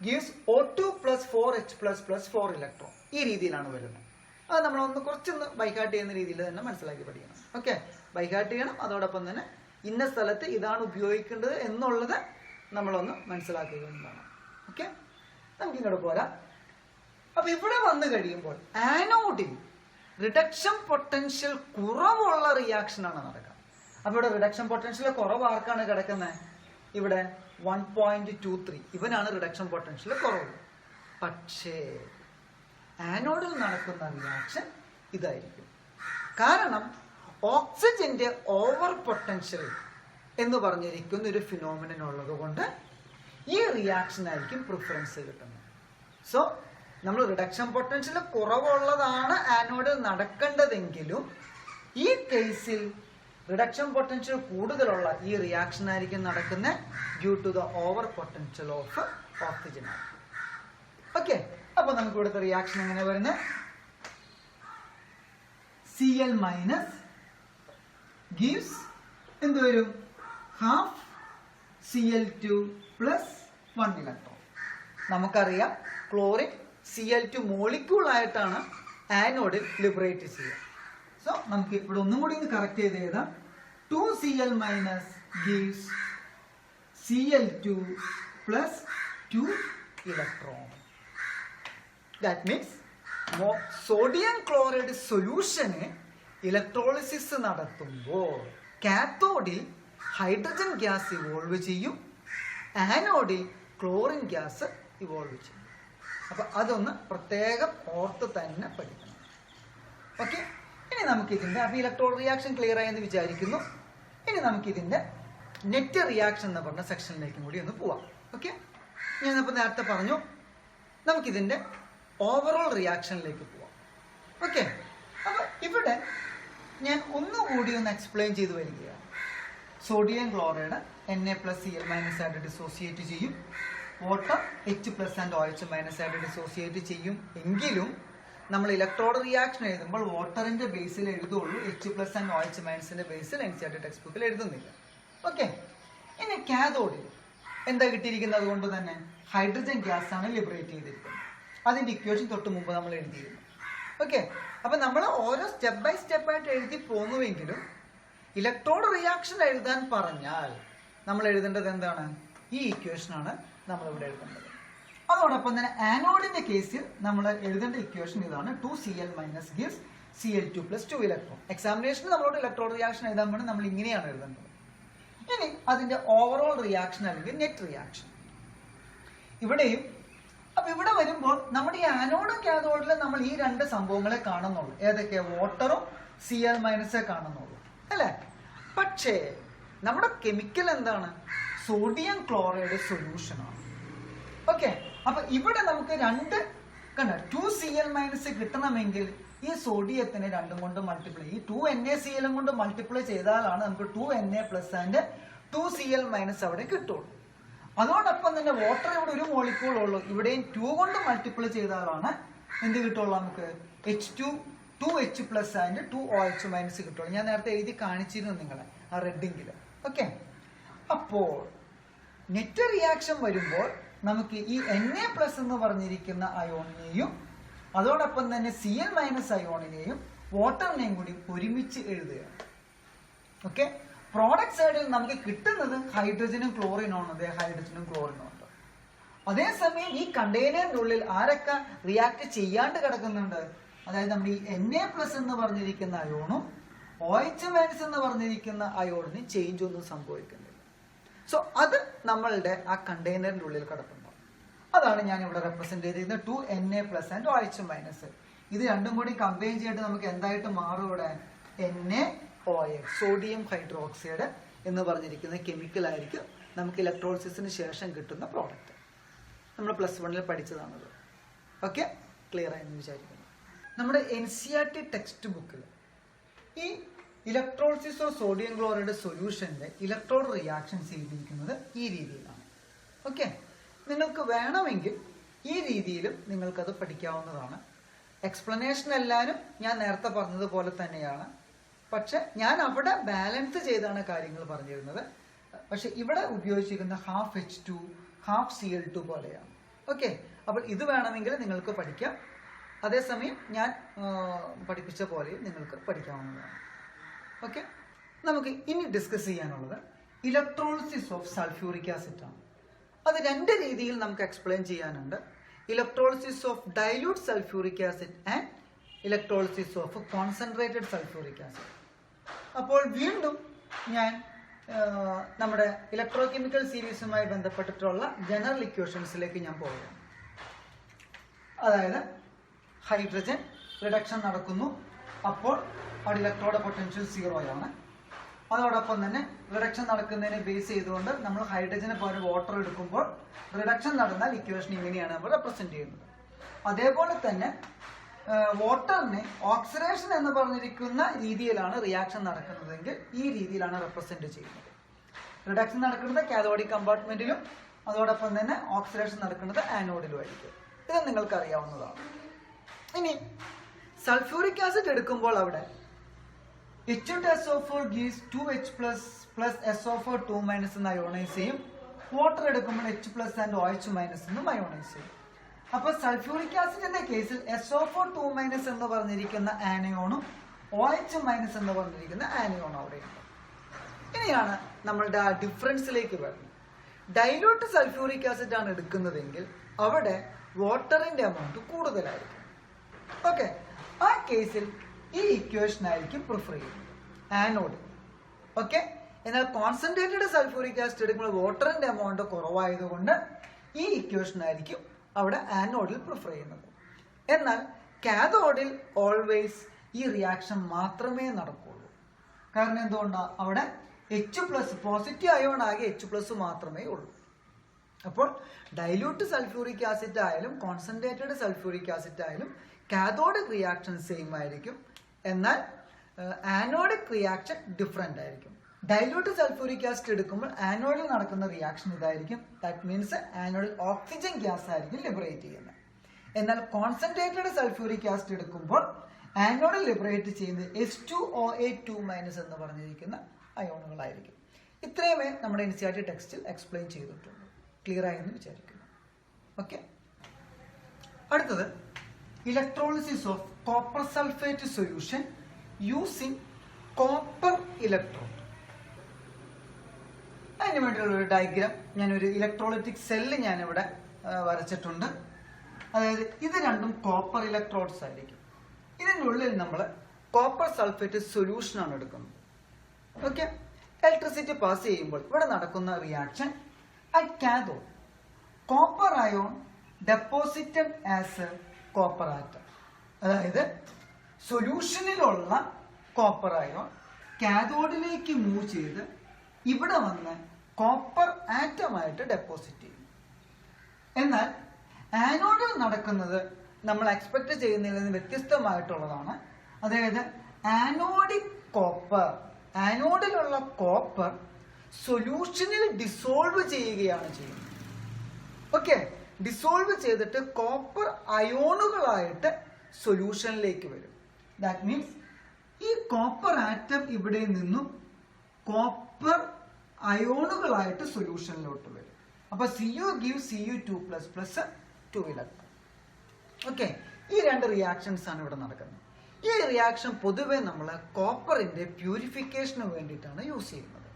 gives O2 + 4H + 4 electron. ഈ രീതിയിലാണ് വരുന്നത്. അത് നമ്മളൊന്ന് കുറച്ചൊന്ന് ബൈഹാർട്ട് ചെയ്യുന്ന രീതിയിൽ തന്നെ മനസ്സിലാക്കി പഠിക്കണം. ഓക്കെ, ബൈഹാർട്ട് ചെയ്യണം. അതോടൊപ്പം തന്നെ ഇന്ന സ്ഥലത്ത് ഇതാണ് ഉപയോഗിക്കേണ്ടത് എന്നുള്ളത് നമ്മളൊന്ന് മനസ്സിലാക്കുകയും വേണം. ഓക്കെ, നമുക്ക് ഇങ്ങോട്ട് പോരാം. അപ്പൊ ഇവിടെ വന്നു കഴിയുമ്പോൾ ആനോഡിൽ റിഡക്ഷൻ പൊട്ടൻഷ്യൽ കുറവുള്ള റിയാക്ഷൻ ആണ് നടക്കുക. അപ്പൊ ഇവിടെ റിഡക്ഷൻ പൊട്ടൻഷ്യൽ കുറവ് ആർക്കാണ് കിടക്കുന്നത്? ഇവിടെ 1.23 ഇവനാണ് റിഡക്ഷൻ പൊട്ടൻഷ്യൽ കുറവ്. പക്ഷേ ആനോഡിൽ നടക്കുന്ന റിയാക്ഷൻ ഇതായിരിക്കും. കാരണം ഓക്സിജന്റെ ഓവർ പൊട്ടൻഷ്യൽ എന്ന് പറഞ്ഞിരിക്കുന്ന ഒരു ഫിനോമിനൻ ഉള്ളത് കൊണ്ട് ഈ റിയാക്ഷൻ ആയിരിക്കും പ്രിഫറൻസ് കിട്ടുന്നത്. സോ നമ്മൾ റിഡക്ഷൻ പൊട്ടൻഷ്യൽ കുറവുള്ളതാണ് ആനോഡിൽ നടക്കേണ്ടതെങ്കിലും ഈ കേസിൽ റിഡക്ഷൻ പൊട്ടൻഷ്യൽ കൂടുതലുള്ള ഈ റിയാക്ഷൻ ആയിരിക്കും നടക്കുന്നത് due to the overpotential of oxygen. Okay, അപ്പൊ നമുക്ക് ഇവിടുത്തെ റിയാക്ഷൻ എങ്ങനെ വരുന്നത്? Cl മൈനസ് ഗീവ്സ് എന്ത് വരും? Half Cl2 + 1 electron. നമുക്കറിയാം ക്ലോറിൻ Cl2 മോളിക്യൂൾ ആയിട്ടാണ് ആനോഡിൽ ലിബറേറ്റ് ചെയ്യുക. സോ നമുക്ക് ഇവിടെ ഒന്നും കൂടി ഒന്ന് കറക്റ്റ് ചെയ്ത് എഴുതാം. 2Cl - gives Cl2 + 2 electron. That means sodium chloride സൊല്യൂഷന് ഇലക്ട്രോളിസിസ് നടത്തുമ്പോൾ കാത്തോഡിൽ ഹൈഡ്രജൻ ഗ്യാസ് ഇവോൾവ് ചെയ്യും, ആനോഡിൽ ക്ലോറിൻ ഗ്യാസ് ഇവോൾവ് ചെയ്യും. അപ്പൊ അതൊന്ന് പ്രത്യേകം ഓർത്ത് തന്നെ പഠിക്കണം. ഓക്കെ, ഇനി നമുക്കിതിന്റെ അപ്പൊ ഇലക്ട്രോൺ റിയാക്ഷൻ ക്ലിയർ ആയെന്ന് വിചാരിക്കുന്നു. ഇനി നമുക്കിതിന്റെ നെറ്റ് റിയാക്ഷൻ എന്ന് പറഞ്ഞ സെക്ഷനിലേക്കും കൂടി ഒന്ന് പോവാം. ഓക്കെ, ഞാനിപ്പോൾ നേരത്തെ പറഞ്ഞു നമുക്കിതിന്റെ ഓവറോൾ റിയാക്ഷനിലേക്ക് പോവാം. ഓക്കെ, അപ്പൊ ഇവിടെ ഞാൻ ഒന്നുകൂടി ഒന്ന് എക്സ്പ്ലെയിൻ ചെയ്ത് വരികയാണ്. സോഡിയം ക്ലോറൈഡ് Na+Cl- ആയിട്ട് ഡിസോസിയേറ്റ് ചെയ്യും, വാട്ടർ H+ ആൻഡ് OH- ആയിട്ട് ഡിസോസിയേറ്റ് ചെയ്യും. എങ്കിലും നമ്മൾ ഇലക്ട്രോഡ് റിയാക്ഷൻ എഴുതുമ്പോൾ വാട്ടറിന്റെ ബേസിൽ എഴുതുള്ളൂ, H+ and OH- Basil NCERT text ബുക്കിൽ എഴുതുന്നില്ല. ഓക്കെ, ഇനി കാഥോഡിൽ എന്താ കിട്ടിയിരിക്കുന്നത്? അതുകൊണ്ട് തന്നെ ഹൈഡ്രജൻ ഗ്യാസ് ആണ് ലിബറേറ്റ് ചെയ്തിരിക്കുന്നത്. അതിന്റെ ഇക്വേഷൻ തൊട്ട് മുമ്പ് നമ്മൾ എഴുതിയിരുന്നു. ഓക്കെ, അപ്പൊ നമ്മൾ ഓരോ സ്റ്റെപ്പ് ബൈ സ്റ്റെപ്പ് ആയിട്ട് എഴുതി പോകുന്നുവെങ്കിലും ഇലക്ട്രോഡ് റിയാക്ഷൻ എഴുതാൻ പറഞ്ഞാൽ നമ്മൾ എഴുതേണ്ടത് എന്താണ്? ഈ ഇക്വേഷൻ ആണ് നമ്മൾ ഇവിടെ എഴുതേണ്ടത്. അതോടൊപ്പം തന്നെ ആനോഡിന്റെ കേസിൽ നമ്മൾ എഴുതേണ്ട ഇക്വേഷൻ ഇതാണ്. 2Cl - gives Cl2 + 2 electron. എക്സാമിനേഷന് നമ്മളോട് ഇലക്ട്രോഡ് റിയാക്ഷൻ എഴുതാൻ വേണ്ടി നമ്മൾ ഇങ്ങനെയാണ് എഴുതേണ്ടത്. ഇനി അതിന്റെ ഓവറോൾ റിയാക്ഷൻ അല്ലെങ്കിൽ നെറ്റ് റിയാക്ഷൻ ഇവിടെയും. അപ്പൊ ഇവിടെ വരുമ്പോൾ നമ്മുടെ ഈ ആനോഡും കാഥോഡിലും നമ്മൾ ഈ രണ്ട് സംഭവങ്ങളെ കാണുന്നുള്ളൂ. ഏതൊക്കെയാ? വാട്ടറും Cl- കാണുന്നുള്ളൂ അല്ലെ? പക്ഷേ നമ്മുടെ കെമിക്കൽ എന്താണ്? സോഡിയം ക്ലോറൈഡ് സൊല്യൂഷൻ ആണ്. ഓക്കെ, അപ്പൊ ഇവിടെ നമുക്ക് രണ്ട് കണ്ട 2Cl- കിട്ടണമെങ്കിൽ ഈ സോഡിയത്തിന് രണ്ടും കൊണ്ട് മൾട്ടിപ്ലൈ, ഈ 2NaCl കൊണ്ട് മൾട്ടിപ്ലൈ ചെയ്താലാണ് നമുക്ക് 2Na+ ആൻഡ് 2Cl- അവിടെ കിട്ടുള്ളൂ. അതോടൊപ്പം തന്നെ വാട്ടർ ഇവിടെ ഒരു മോളിക്യൂൾ ഉള്ളൂ, ഇവിടെയും 2 കൊണ്ട് മൾട്ടിപ്ലൈ ചെയ്താലാണ് എന്ത് കിട്ടുള്ളൂ? നമുക്ക് H2 ആൻഡ് 2OH- കിട്ടുള്ളൂ. ഞാൻ നേരത്തെ എഴുതി കാണിച്ചിരുന്നു നിങ്ങളെ ആ റെഡിങ്കിൽ. ഓക്കെ, അപ്പോൾ നെറ്റ് റിയാക്ഷൻ വരുമ്പോൾ നമുക്ക് ഈ Na+ എന്ന് പറഞ്ഞിരിക്കുന്ന അയോണിനെയും അതോടൊപ്പം തന്നെ Cl- അയോണിനെയും വാട്ടറിനെയും കൂടി ഒരുമിച്ച് എഴുതുകയാണ്. ഓക്കെ, പ്രോഡക്റ്റ് സൈഡിൽ നമുക്ക് കിട്ടുന്നത് ഹൈഡ്രജനും ക്ലോറിനും ആണ്. ഹൈഡ്രജനും ക്ലോറിനും ഉണ്ട്. അതേസമയം ഈ കണ്ടെയ്നറിനുള്ളിൽ ആരൊക്കെ റിയാക്ട് ചെയ്യാണ്ട് കിടക്കുന്നുണ്ട്? അതായത് നമ്മൾ ഈ Na+ എന്ന് പറഞ്ഞിരിക്കുന്ന അയോണും OH- എന്ന് പറഞ്ഞിരിക്കുന്ന അയോണിന് ചേഞ്ച് ഒന്നും സംഭവിക്കുന്നില്ല. സോ അത് നമ്മളുടെ ആ കണ്ടെയ്നറിന്റെ ഉള്ളിൽ കിടപ്പുണ്ടാവും. അതാണ് ഞാൻ ഇവിടെ റെപ്രസെന്റ് ചെയ്തിരിക്കുന്നത് 2Na+ ആൻഡ് OH-. ഇത് രണ്ടും കൂടി കമ്പൈൻ ചെയ്തിട്ട് നമുക്ക് എന്തായിട്ട് മാറും ഇവിടെ? NaOH, സോഡിയം ഹൈഡ്രോക്സൈഡ് എന്ന് പറഞ്ഞിരിക്കുന്ന കെമിക്കൽ ആയിരിക്കും നമുക്ക് ഇലക്ട്രോളിസിസിന് ശേഷം കിട്ടുന്ന പ്രോഡക്റ്റ്. നമ്മൾ +1 പഠിച്ചതാണത്. ഓക്കെ, ക്ലിയർ ആയെന്ന് വിചാരിക്കുന്നു. നമ്മുടെ NCERT ടെക്സ്റ്റ് ബുക്കിൽ ഈ ഇലക്ട്രോളിസിസ് ഓഫ് സോഡിയം ക്ലോറൈഡ് സൊല്യൂഷന്റെ ഇലക്ട്രോഡ് റിയാക്ഷൻസ് ചെയ്തിരിക്കുന്നത് ഈ രീതിയിലാണ്. ഓക്കെ, നിങ്ങൾക്ക് വേണമെങ്കിൽ ഈ രീതിയിലും നിങ്ങൾക്കത് പഠിക്കാവുന്നതാണ്. എക്സ്പ്ലനേഷൻ എല്ലാവരും ഞാൻ നേരത്തെ പറഞ്ഞതുപോലെ തന്നെയാണ്. പക്ഷെ ഞാൻ അവിടെ ബാലൻസ് ചെയ്താണ് കാര്യങ്ങൾ പറഞ്ഞിരുന്നത്. പക്ഷെ ഇവിടെ ഉപയോഗിച്ചിരിക്കുന്ന ½ H2 ½ പോലെയാണ്. ഓക്കെ, അപ്പോൾ ഇത് വേണമെങ്കിൽ നിങ്ങൾക്ക് പഠിക്കാം. അതേസമയം ഞാൻ പഠിപ്പിച്ച പോലെ നിങ്ങൾക്ക് പഠിക്കാവുന്നതാണ്. ഓക്കെ, നമുക്ക് ഇനി ഡിസ്കസ് ചെയ്യാനുള്ളത് ഇലക്ട്രോളിസിസ് ഓഫ് സൾഫ്യൂറിക് ആസിഡ് ആണ്. അത് രണ്ട് രീതിയിൽ നമുക്ക് എക്സ്പ്ലെയിൻ ചെയ്യാനുണ്ട്. Electrolysis of dilute sulphuric acid and electrolysis of concentrated sulphuric acid. അപ്പോൾ വീണ്ടും ഞാൻ നമ്മുടെ ഇലക്ട്രോ കെമിക്കൽ സീരീസുമായി ബന്ധപ്പെട്ടിട്ടുള്ള ജനറൽ ഇക്വേഷൻസിലേക്ക് ഞാൻ പോവുകയാണ്. അതായത് ഹൈഡ്രജൻ റിഡക്ഷൻ നടക്കുന്നു, അപ്പോൾ അവിടെ ഇലക്ട്രോഡ് പൊട്ടൻഷ്യൽ 0 ആണ്. അതോടൊപ്പം തന്നെ റിഡക്ഷൻ നടക്കുന്നതിനെ ബേസ് ചെയ്തുകൊണ്ട് നമ്മൾ ഹൈഡ്രജന് പകരം വാട്ടർ എടുക്കുമ്പോൾ റിഡക്ഷൻ നടന്നാൽ ഇക്വേഷൻ ഇങ്ങനെയാണ് നമ്മൾ റെപ്രസെന്റ് ചെയ്യുന്നത്. അതേപോലെ തന്നെ വാട്ടറിനെ ഓക്സിഡേഷൻ എന്ന് പറഞ്ഞിരിക്കുന്ന രീതിയിലാണ് റിയാക്ഷൻ നടക്കുന്നതെങ്കിൽ ഈ രീതിയിലാണ് റെപ്രസെന്റ് ചെയ്യുന്നത്. റിഡക്ഷൻ നടക്കുന്നത് കാഥോഡിക് കമ്പാർട്ട്മെന്റിലും അതോടൊപ്പം തന്നെ ഓക്സിഡേഷൻ നടക്കുന്നത് ആനോഡിലും ആയിരിക്കും. ഇത് നിങ്ങൾക്ക് അറിയാവുന്നതാണ്. ഇനി സൾഫ്യൂറിക് ആസിഡ് എടുക്കുമ്പോൾ അവിടെ H2SO4 gives 2H+ plus SO4 2- എന്ന് അയോണൈസ് ചെയ്യും. വാട്ടർ എടുക്കുമ്പോൾ H+ ആൻഡ് OH- എന്നും അയോണൈസ് ചെയ്യും. അപ്പൊ സൾഫ്യൂറിക് ആസിഡിന്റെ കേസിൽ SO4 2- എന്ന് പറഞ്ഞിരിക്കുന്ന ആനയോണും OH- എന്ന് പറഞ്ഞിരിക്കുന്ന ആനയോണും അവിടെയുണ്ട്. ഇനിയാണ് നമ്മളുടെ ആ ഡിഫറൻസിലേക്ക് വരുന്നത്. ഡൈല്യൂട്ട് സൾഫ്യൂറിക് ആസിഡ് ആണ് എടുക്കുന്നതെങ്കിൽ അവിടെ വാട്ടറിന്റെ എമൗണ്ട് കൂടുതലായിരിക്കും. ഓക്കെ, ആ കേസിൽ ഈ ഇക്വേഷൻ ആയിരിക്കും പ്രിഫർ ചെയ്യുന്നത്, ആനോഡ്. ഓക്കെ, എന്നാൽ കോൺസെൻട്രേറ്റഡ് സൾഫ്യൂറിക് ആസിഡ് എടുക്കുമ്പോൾ വാട്ടറിന്റെ എമൗണ്ട് കുറവായതുകൊണ്ട് ഈ ഇക്വേഷൻ ആയിരിക്കും അവിടെ ആനോഡിൽ പ്രിഫർ ചെയ്യുന്നത്. എന്നാൽ കാഥോഡിൽ ഓൾവേസ് ഈ റിയാക്ഷൻ മാത്രമേ നടക്കുള്ളൂ. കാരണം എന്തുകൊണ്ടാണ്? അവിടെ H+ പോസിറ്റീവ് അയോൺ ആകെ H+ മാത്രമേ ഉള്ളൂ. അപ്പോൾ ഡൈല്യൂട്ട് സൾഫ്യൂറിക് ആസിഡ് ആയാലും കോൺസെൻട്രേറ്റഡ് സൾഫ്യൂറിക് ആസിഡ് ആയാലും കാഥോഡിക് റിയാക്ഷൻ സെയിം ആയിരിക്കും. എന്നാൽ ആനോഡിക് റിയാക്ഷൻ ഡിഫറെന്റ് ആയിരിക്കും. ഡൈല്യൂട്ട് സൾഫ്യൂറിക് ആസിഡ് എടുക്കുമ്പോൾ ആനോഡിൽ നടക്കുന്ന റിയാക്ഷൻ ഇതായിരിക്കും. ദാറ്റ് മീൻസ് ആനോഡിൽ ഓക്സിജൻ ഗ്യാസ് ആയിരിക്കും ലിബറേറ്റ് ചെയ്യുന്നത്. എന്നാൽ കോൺസെൻട്രേറ്റഡ് സൾഫ്യൂറിക് ആസിഡ് എടുക്കുമ്പോൾ ആനോഡിൽ ലിബറേറ്റ് ചെയ്യുന്നത് H2OH2- എന്ന് പറഞ്ഞിരിക്കുന്ന അയോണുകളായിരിക്കും. ഇത്രയുമേ നമ്മുടെ NCERT ടെക്സ്റ്റിൽ എക്സ്പ്ലെയിൻ ചെയ്തിട്ടുള്ളൂ. ക്ലിയർ ആയെന്ന് വിചാരിക്കുന്നു. ഓക്കെ, അടുത്തത് electrolysis of copper sulphate solution using copper electrode. അതിന് വേണ്ടിയുള്ള ഒരു ഡയഗ്രാം, ഞാനൊരു ഇലക്ട്രോളിറ്റിക് സെല്ല് ഞാനിവിടെ വരച്ചിട്ടുണ്ട്. അതായത് ഇത് രണ്ടും കോപ്പർ ഇലക്ട്രോഡ്സ് ആയിരിക്കും. ഇതിൻ്റെ ഉള്ളിൽ നമ്മൾ കോപ്പർ സൾഫേറ്റ് സൊല്യൂഷൻ ആണ് എടുക്കുന്നത്. ഓക്കെ, ഇലക്ട്രിസിറ്റി പാസ് ചെയ്യുമ്പോൾ ഇവിടെ നടക്കുന്ന reaction at cathode copper ion deposited as copper atom. അതായത് സൊല്യൂഷനിലുള്ള കോപ്പർ അയോൺ കാഥോഡിലേക്ക് മൂവ് ചെയ്ത് ഇവിടെ വന്ന് കോപ്പർ ആറ്റമായിട്ട് ഡെപ്പോസിറ്റ് ചെയ്യും. എന്നാൽ ആനോഡിൽ നടക്കുന്നത് നമ്മൾ എക്സ്പെക്ട് ചെയ്യുന്നതിൽ നിന്ന് വ്യത്യസ്തമായിട്ടുള്ളതാണ്. അതായത് ആനോഡിക് കോപ്പർ, ആനോഡിലുള്ള കോപ്പർ സൊല്യൂഷനിൽ ഡിസോൾവ് ചെയ്യുകയാണ് ചെയ്യുന്നത്. ഓക്കെ, ഡിസോൾവ് ചെയ്തിട്ട് കോപ്പർ അയോണുകളായിട്ട് സൊല്യൂഷനിലേക്ക് വരും. ദാറ്റ് മീൻസ് ഈ കോപ്പർ ആറ്റം ഇവിടെ നിന്നും കോപ്പർ അയോണുകളായിട്ട് സൊല്യൂഷനിലോട്ട് വരും. അപ്പൊ Cu gives Cu2++ 2 electron. Okay, ഈ രണ്ട് റിയാക്ഷൻസ് ആണ് ഇവിടെ നടക്കുന്നത്. ഈ റിയാക്ഷൻ പൊതുവെ നമ്മൾ കോപ്പറിന്റെ പ്യൂരിഫിക്കേഷന് വേണ്ടിയിട്ടാണ് യൂസ് ചെയ്യുന്നത്.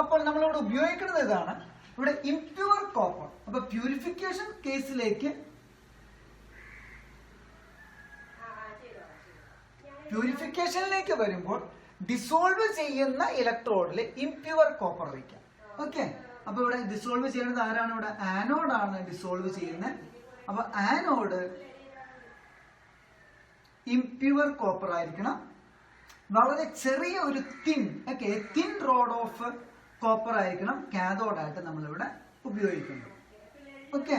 അപ്പോൾ നമ്മളിവിടെ ഉപയോഗിക്കുന്നത് ഇതാണ്, ഇവിടെ ഇംപ്യൂർ കോപ്പർ. അപ്പൊ പ്യൂരിഫിക്കേഷൻ കേസിലേക്ക് പ്യൂരിഫിക്കേഷനിലേക്ക് വരുമ്പോൾ ഡിസോൾവ് ചെയ്യുന്ന ഇലക്ട്രോഡിൽ ഇംപ്യുവർ കോപ്പർ വയ്ക്കാം. ഓക്കെ, അപ്പൊ ഇവിടെ ഡിസോൾവ് ചെയ്യുന്നത് ആരാണ്? ഇവിടെ ആനോഡാണ് ഡിസോൾവ് ചെയ്യുന്നത്. അപ്പൊ ആനോഡ് ഇംപ്യുവർ കോപ്പർ ആയിരിക്കണം. വളരെ ചെറിയ ഒരു തിൻ റോഡ് ഓഫ് കോപ്പർ ആയിരിക്കണം കാഥോഡായിട്ട് നമ്മളിവിടെ ഉപയോഗിക്കുന്നത്. ഓക്കെ,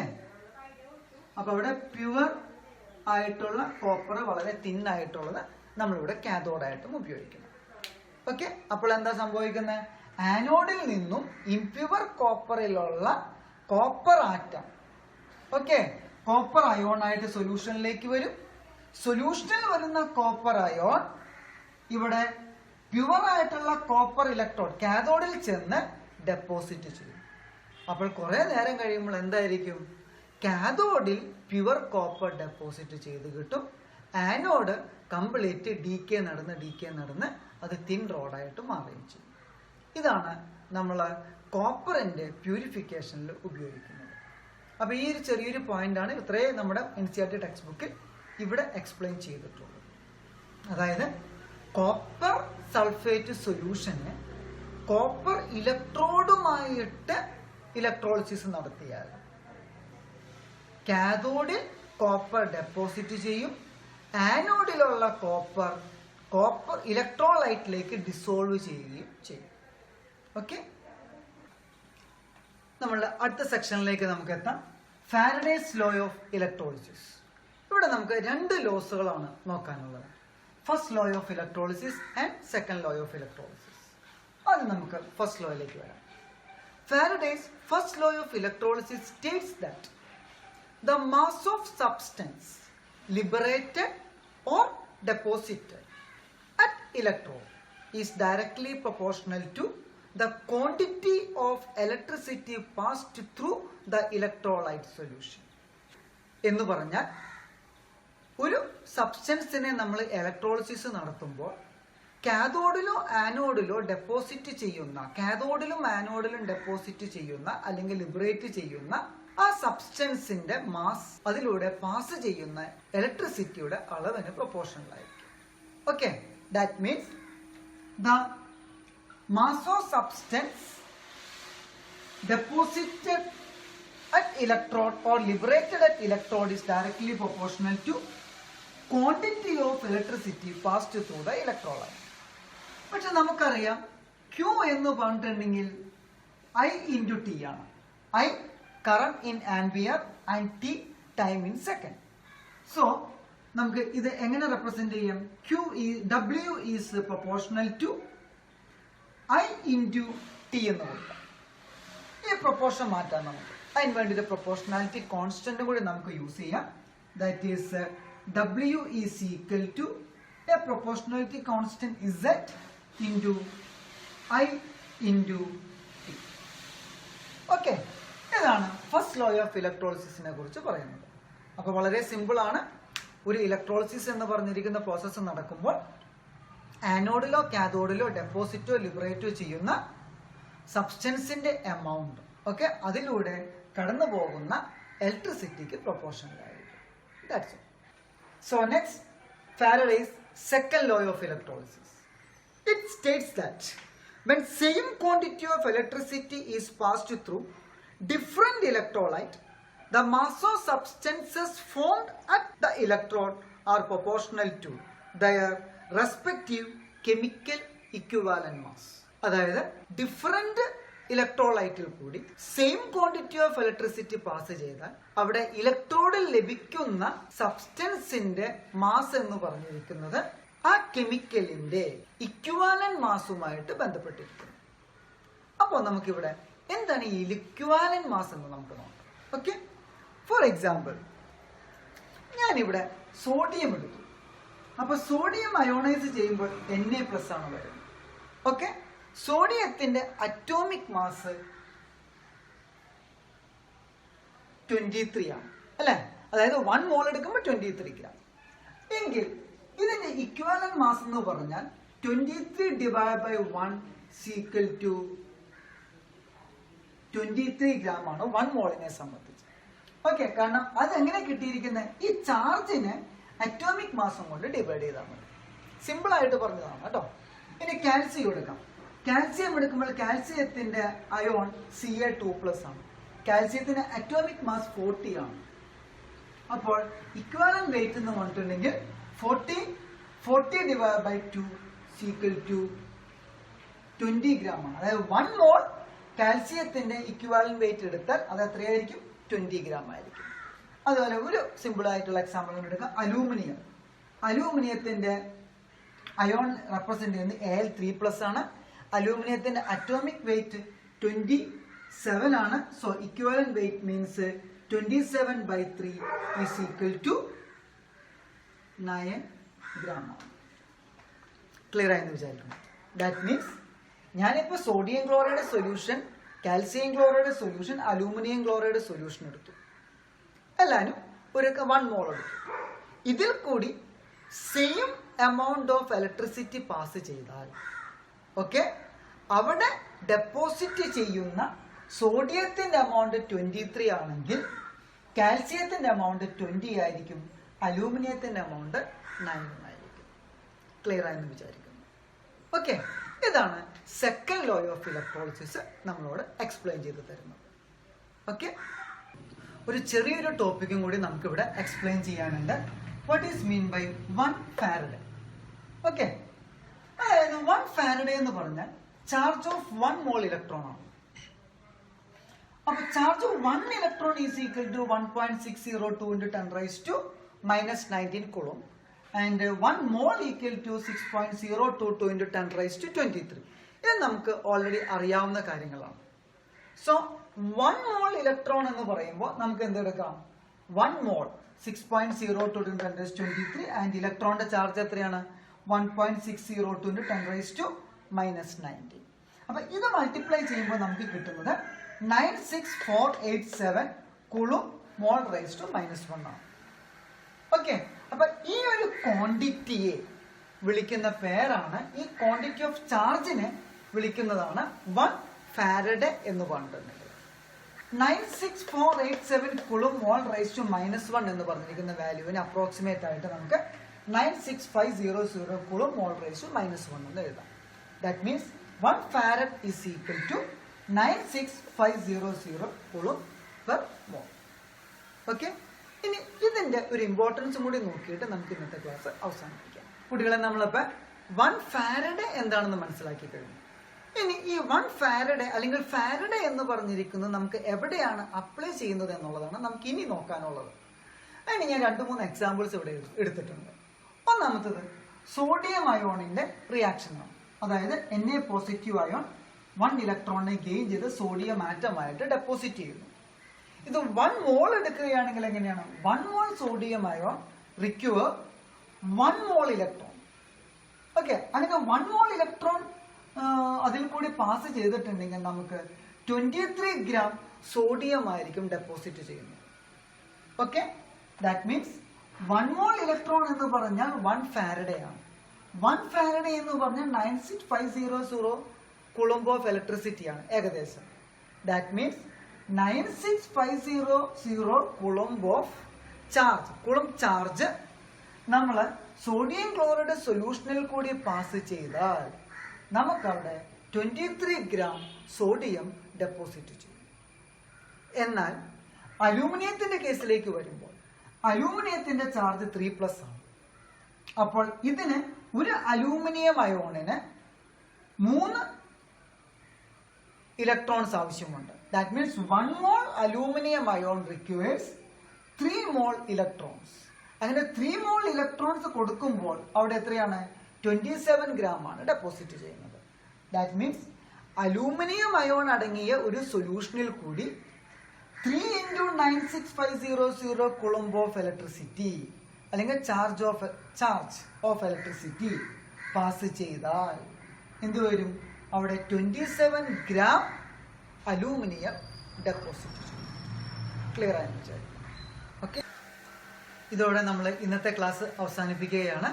അപ്പൊ ഇവിടെ പ്യുവർ ആയിട്ടുള്ള കോപ്പർ വളരെ തിന്നായിട്ടുള്ളത് നമ്മളിവിടെ കാഥോഡായിട്ടും ഉപയോഗിക്കണം. ഓക്കെ, അപ്പോൾ എന്താ സംഭവിക്കുന്നത്? ആനോഡിൽ നിന്നും ഇംപ്യുവർ കോപ്പറിലുള്ള കോപ്പർ ആറ്റം കോപ്പർ അയോൺ ആയിട്ട് സൊല്യൂഷനിലേക്ക് വരും. സൊല്യൂഷനിൽ വരുന്ന കോപ്പർ അയോൺ ഇവിടെ പ്യുവർ ആയിട്ടുള്ള കോപ്പർ ഇലക്ട്രോഡ് കാഥോഡിൽ ചെന്ന് ഡെപ്പോസിറ്റ് ചെയ്യും. അപ്പോൾ കുറെ നേരം കഴിയുമ്പോൾ എന്തായിരിക്കും? കാഥോഡിൽ പ്യുവർ കോപ്പർ ഡെപ്പോസിറ്റ് ചെയ്ത് കിട്ടും. ആനോഡ് കംപ്ലീറ്റ് ഡി കെ നടന്ന് അത് തിൻ റോഡായിട്ട് മാറുകയും ചെയ്യും. ഇതാണ് നമ്മൾ കോപ്പറിന്റെ പ്യൂരിഫിക്കേഷനിൽ ഉപയോഗിക്കുന്നത്. അപ്പൊ ഈ ഒരു ചെറിയൊരു പോയിന്റ് ആണ് ഇത്രയും നമ്മുടെ NCERT ടെക്സ്റ്റ് ബുക്കിൽ ഇവിടെ എക്സ്പ്ലെയിൻ ചെയ്തിട്ടുള്ളത്. അതായത് കോപ്പർ സൾഫേറ്റ് സൊല്യൂഷന് കോപ്പർ ഇലക്ട്രോഡുമായിട്ട് ഇലക്ട്രോളിസിസ് നടത്തിയാൽ കാഥോഡിൽ കോപ്പർ ഡെപ്പോസിറ്റ് ചെയ്യും. ആനോഡിലുള്ള കോപ്പർ ഇലക്ട്രോലൈറ്റിലേക്ക് ഡിസോൾവ് ചെയ്യുകയും ചെയ്യും. ഓക്കെ, നമ്മളുടെ അടുത്ത സെക്ഷനിലേക്ക് നമുക്ക് എത്താം. Faraday's law of electrolysis. ഇവിടെ നമുക്ക് രണ്ട് ലോസുകളാണ് നോക്കാനുള്ളത്. First law of electrolysis and second law of electrolysis. അത് നമുക്ക് ഫസ്റ്റ് ലോയിലേക്ക് വരാം. Faraday's first law of electrolysis states that the mass of substance liberated or deposited at electrode is directly proportional to the quantity of electricity passed through the electrolyte solution. എന്ന് പറഞ്ഞാൽ ഒരു സബ്സ്റ്റൻസിനെ നമ്മൾ electrolysis നടത്തുമ്പോൾ കാഥോഡിലോ ആനോഡിലോ deposit ചെയ്യുന്ന അല്ലെങ്കിൽ liberate ചെയ്യുന്ന ആ സബ്സ്റ്റൻസിന്റെ mass അതിലൂടെ പാസ് ചെയ്യുന്ന ഇലക്ട്രിസിറ്റിയുടെ അളവിന് പ്രൊപ്പോർഷണൽ ആയിരിക്കും. Okay, that means the mass of substance deposited at electrode or liberated at electrode is directly proportional to quantity of electricity passed through the electrolyte. പക്ഷെ നമുക്കറിയാം Q എന്ന് പറഞ്ഞിട്ടുണ്ടെങ്കിൽ I into T ആണ്. I current in ampere and T time in second. So നമുക്ക് ഇത് എങ്ങനെ represent ചെയ്യാം? W is proportional to I into T എന്ന് കൊടുക്കാം. ഈ പ്രൊപ്പോർഷൻ മാറ്റാൻ നമുക്ക് അതിന് വേണ്ടി പ്രൊപ്പോർഷണാലിറ്റി കോൺസ്റ്റന്റ് കൂടി നമുക്ക് യൂസ് ചെയ്യാം. That is W is equal to a proportionality constant Z into I into T. Okay, ഇതാണ് ഫസ്റ്റ് ലോ ഓഫ് ഇലക്ട്രോളിസിസിനെ കുറിച്ച് പറയുന്നത്. അപ്പൊ വളരെ സിമ്പിൾ ആണ്. ഒരു ഇലക്ട്രോളിസിസ് എന്ന് പറഞ്ഞിരിക്കുന്ന പ്രോസസ്സ് നടക്കുമ്പോൾ ആനോഡിലോ കാഥോഡിലോ ഡെപ്പോസിറ്റോ ലിബറേറ്റോ ചെയ്യുന്ന സബ്സ്റ്റൻസിന്റെ എമൗണ്ട് അതിലൂടെ കടന്നു പോകുന്ന ഇലക്ട്രിസിറ്റിക്ക് പ്രൊപ്പോർഷണൽ ആയിരിക്കും. That's all. So next, Faraday's second law of electrolysis. It states that when same quantity of electricity is passed through different electrolyte, the mass of substances formed at the electrode are proportional to their respective chemical equivalent mass. അതായത് different ഇലക്ട്രോലൈറ്റിൽ കൂടി same quantity of electricity pass ചെയ്താൽ അവിടെ ഇലക്ട്രോഡിൽ ലഭിക്കുന്ന സബ്സ്റ്റൻസിന്റെ mass എന്ന് പറഞ്ഞിരിക്കുന്നത് ആ കെമിക്കലിന്റെ equivalent മാസുമായിട്ട് ബന്ധപ്പെട്ടിരിക്കുന്നു. അപ്പോൾ നമുക്കിവിടെ എന്താണ് ഈ ഇക്വാലന്റ് മാസ് എന്ന് നമുക്ക് നോക്കാം. ഓക്കെ, ഫോർ എക്സാമ്പിൾ ഞാനിവിടെ സോഡിയം എടുത്തു. അപ്പൊ സോഡിയം അയോണൈസ് ചെയ്യുമ്പോൾ Na+ ആണ് വരുന്നത്. ഓക്കെ, സോഡിയത്തിന്റെ അറ്റോമിക് മാസ് 23 ആണ് അല്ലെ. അതായത് 1 മോൾ എടുക്കുമ്പോൾ 23 ഗ്രാം. എങ്കിൽ ഇതിന്റെ ഇക്വാലന്റ് മാസ് എന്ന് പറഞ്ഞാൽ 23 divide by 1 equal to 23 gram ആണ് 1 മോളിനെ സംബന്ധിച്ച്. ഓക്കെ, കാരണം അതെങ്ങനെ കിട്ടിയിരിക്കുന്നത്? ഈ ചാർജിനെ അറ്റോമിക് മാസും കൊണ്ട് ഡിവൈഡ് ചെയ്താൽ മതി. സിമ്പിൾ ആയിട്ട് പറഞ്ഞതാണ് കേട്ടോ. ഇനി കാൽസ്യം എടുക്കാം. കാൽസ്യം എടുക്കുമ്പോൾ കാൽസ്യത്തിന്റെ അയോൺ Ca2+ ആണ്. കാൽസ്യത്തിന്റെ അറ്റോമിക് മാസ് 40 ആണ്. അപ്പോൾ ഇക്വാലന്റ് വെയിറ്റ് എന്ന് പറഞ്ഞിട്ടുണ്ടെങ്കിൽ 40 divided by 2 equal to 20 gram ആണ്. അതായത് 1 മോൾ കാൽസ്യത്തിന്റെ ഇക്വാലന്റ് വെയിറ്റ് എടുത്താൽ അത് എത്രയായിരിക്കും? 20 gram ആയിരിക്കും. അതുപോലെ ഒരു സിമ്പിൾ ആയിട്ടുള്ള എക്സാമ്പിൾ എടുക്കാം. അലൂമിനിയം. അലൂമിനിയത്തിന്റെ അയോൺ റെപ്രസെന്റ് ചെയ്യുന്നത് Al3+ ആണ്. അലൂമിനിയത്തിന്റെ അറ്റോമിക് വെയിറ്റ് 27 ആണ്. So equivalent weight means 27/3 is equal to 9 gram ആണ്. ക്ലിയർ ആയെന്ന് വിചാരിക്കുന്നു. ദാറ്റ് മീൻസ് ഞാനിപ്പോൾ sodium chloride solution, calcium chloride solution, aluminium chloride solution എടുത്തു. എല്ലാവരും ഒരു 1 മോൾ എടുത്തു. ഇതിൽ കൂടി same amount of electricity pass ചെയ്താൽ ഓക്കെ, അവിടെ ഡെപ്പോസിറ്റ് ചെയ്യുന്ന സോഡിയത്തിന്റെ എമൗണ്ട് 23 ആണെങ്കിൽ കാൽസ്യത്തിന്റെ എമൗണ്ട് 20 ആയിരിക്കും, അലൂമിനിയത്തിന്റെ എമൗണ്ട് 9 ആയിരിക്കും. ക്ലിയർ ആയെന്ന് വിചാരിക്കുന്നു. ഓക്കെ, ഇതാണ് സെക്കൻഡ് ലോ ഓഫ് ഇലക്ട്രോളിസിസ് നമ്മളോട് എക്സ്പ്ലെയിൻ ചെയ്ത് തരുന്നത്. ഓക്കെ, ഒരു ചെറിയൊരു ടോപ്പിക്കും കൂടി നമുക്കിവിടെ എക്സ്പ്ലെയിൻ ചെയ്യാനുണ്ട്. What is mean by 1 Faraday? Okay, അതായത് 1 ഫാരഡേ എന്ന് പറഞ്ഞാൽ ചാർജ് ഓഫ് 1 മോൾ ഇലക്ട്രോൺ ആണ്. അപ്പൊ charge of 1 electron is equal to 1.602 into 10⁻⁻19 coulomb and 1 mole equal to 6.022 into 10⁻23. ഇത് നമുക്ക് ഓൾറെഡി അറിയാവുന്ന കാര്യങ്ങളാണ്. സോ 1 മോൾ ഇലക്ട്രോൺ എന്ന് പറയുമ്പോൾ നമുക്ക് എന്തെടുക്കാം? 1 മോൾ 6.02 into 10⁻23 ആൻഡ് ഇലക്ട്രോണിന്റെ ചാർജ് എത്രയാണ്? 1.602 into 10⁻⁻19. അപ്പൊ ഇത് മൾട്ടിപ്ലൈ ചെയ്യുമ്പോൾ നമുക്ക് കിട്ടുന്നത് 96487 കൂളും മോൾ റൈസ് ടു -1 ആണ്. ഓക്കെ, അപ്പൊ ഈ ഒരു ക്വാണ്ടിറ്റിയെ വിളിക്കുന്ന പേരാണ്, ഈ ക്വാണ്ടിറ്റി ഓഫ് ചാർജിനെ വിളിക്കുന്നതാണ് 1 ഫാരഡേ എന്ന് പറഞ്ഞിട്ടുണ്ടെങ്കിൽ. 96487 കുളും മോൾ റൈസ് ടു -1 എന്ന് പറഞ്ഞിരിക്കുന്ന വാല്യൂവിന് അപ്രോക്സിമേറ്റ് ആയിട്ട് നമുക്ക് 96500 കുളും മോൾ റൈസ് ടു -1 എന്ന് എഴുതാം. That means 1 farad is equal to 96500 coulomb per mole. Okay, ഇനി ഇതിന്റെ ഒരു ഇമ്പോർട്ടൻസും കൂടി നോക്കിയിട്ട് നമുക്ക് ഇന്നത്തെ ക്ലാസ് അവസാനിപ്പിക്കാം. കുട്ടികളെ, നമ്മളിപ്പോ 1 ഫാരഡേ എന്താണെന്ന് മനസ്സിലാക്കി കഴിഞ്ഞു. ഇനി ഈ 1 ഫാരഡേ അല്ലെങ്കിൽ ഫാരഡേ എന്ന് പറഞ്ഞിരിക്കുന്നത് നമുക്ക് എവിടെയാണ് അപ്ലൈ ചെയ്യുന്നത് എന്നുള്ളതാണ് നമുക്ക് ഇനി നോക്കാനുള്ളത്. അതിന് ഞാൻ 2-3 എക്സാമ്പിൾസ് ഇവിടെ എടുത്തിട്ടുണ്ട്. ഒന്നാമത്തത് സോഡിയം അയോണിന്റെ റിയാക്ഷനാണ്. അതായത് Na പോസിറ്റീവ് അയോൺ 1 ഇലക്ട്രോണിനെ ഗെയിൻ ചെയ്ത് സോഡിയം ആറ്റമായിട്ട് ഡെപ്പോസിറ്റ് ചെയ്യുന്നു. ഇത് 1 മോൾ എടുക്കുകയാണെങ്കിൽ എങ്ങനെയാണ്? 1 മോൾ sodium ion require 1 mole electron. Okay, അങ്ങനെ 1 മോൾ ഇലക്ട്രോൺ അതിൽ കൂടി പാസ് ചെയ്തിട്ടുണ്ടെങ്കിൽ നമുക്ക് 23 gram സോഡിയം ആയിരിക്കും ഡെപ്പോസിറ്റ് ചെയ്യുന്നത്. Okay, that means 1 mole electron എന്ന് പറഞ്ഞാൽ 1 ഫാരഡേ ആണ്. 1 ഫാരഡേ എന്ന് പറഞ്ഞാൽ 96500 കുളംബ് ഓഫ് ഇലക്ട്രിസിറ്റി ആണ് ഏകദേശം. That means 9650 coulomb of charge, കുളം ചാർജ് നമ്മൾ സോഡിയം ക്ലോറൈഡ് സൊല്യൂഷനിൽ കൂടി പാസ് ചെയ്താൽ നമുക്കവിടെ 23 gram സോഡിയം ഡെപ്പോസിറ്റ് ചെയ്യും. എന്നാൽ അലൂമിനിയത്തിന്റെ കേസിലേക്ക് വരുമ്പോൾ അലൂമിനിയത്തിന്റെ ചാർജ് 3+ ആണ്. അപ്പോൾ ഇതിന് ഒരു അലൂമിനിയം അയോണിന് 3 ഇലക്ട്രോൺസ് ആവശ്യമുണ്ട്. That means 1 mole aluminium ion requires 3 mole electrons. അങ്ങനെ 3 മോൾ ഇലക്ട്രോൺസ് കൊടുക്കുമ്പോൾ അവിടെ എത്രയാണ്? 27 gram ആണ് ഡെപ്പോസിറ്റ് ചെയ്യുന്നത്. ദാറ്റ് മീൻസ് അലൂമിനിയം അയോൺ അടങ്ങിയ ഒരു സൊല്യൂഷനിൽ കൂടി 3 into 96500 കുളംബ് ഓഫ് ഇലക്ട്രിസിറ്റി അല്ലെങ്കിൽ ചാർജ് ഓഫ് ഇലക്ട്രിസിറ്റി പാസ് ചെയ്താൽ എന്ത് വരും? അവിടെ 27 gram അലൂമിനിയം ഡെപ്പോസിറ്റ് ചെയ്യും. ക്ലിയർ ആയെന്ന് വിചാരിക്കും. ഓക്കെ, ഇതോടെ നമ്മൾ ഇന്നത്തെ ക്ലാസ് അവസാനിപ്പിക്കുകയാണ്.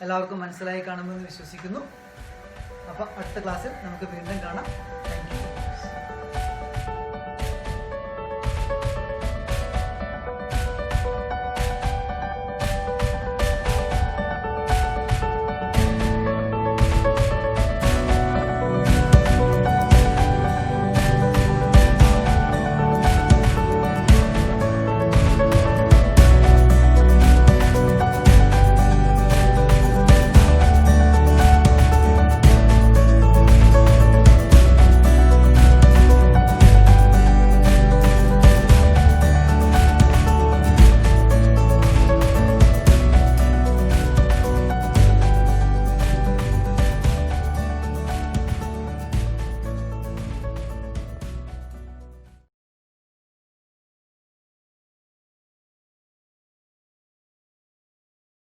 എല്ലാവർക്കും മനസ്സിലായി കാണുമെന്ന് വിശ്വസിക്കുന്നു. അപ്പോൾ അടുത്ത ക്ലാസ്സിൽ നമുക്ക് വീണ്ടും കാണാം. Thank you.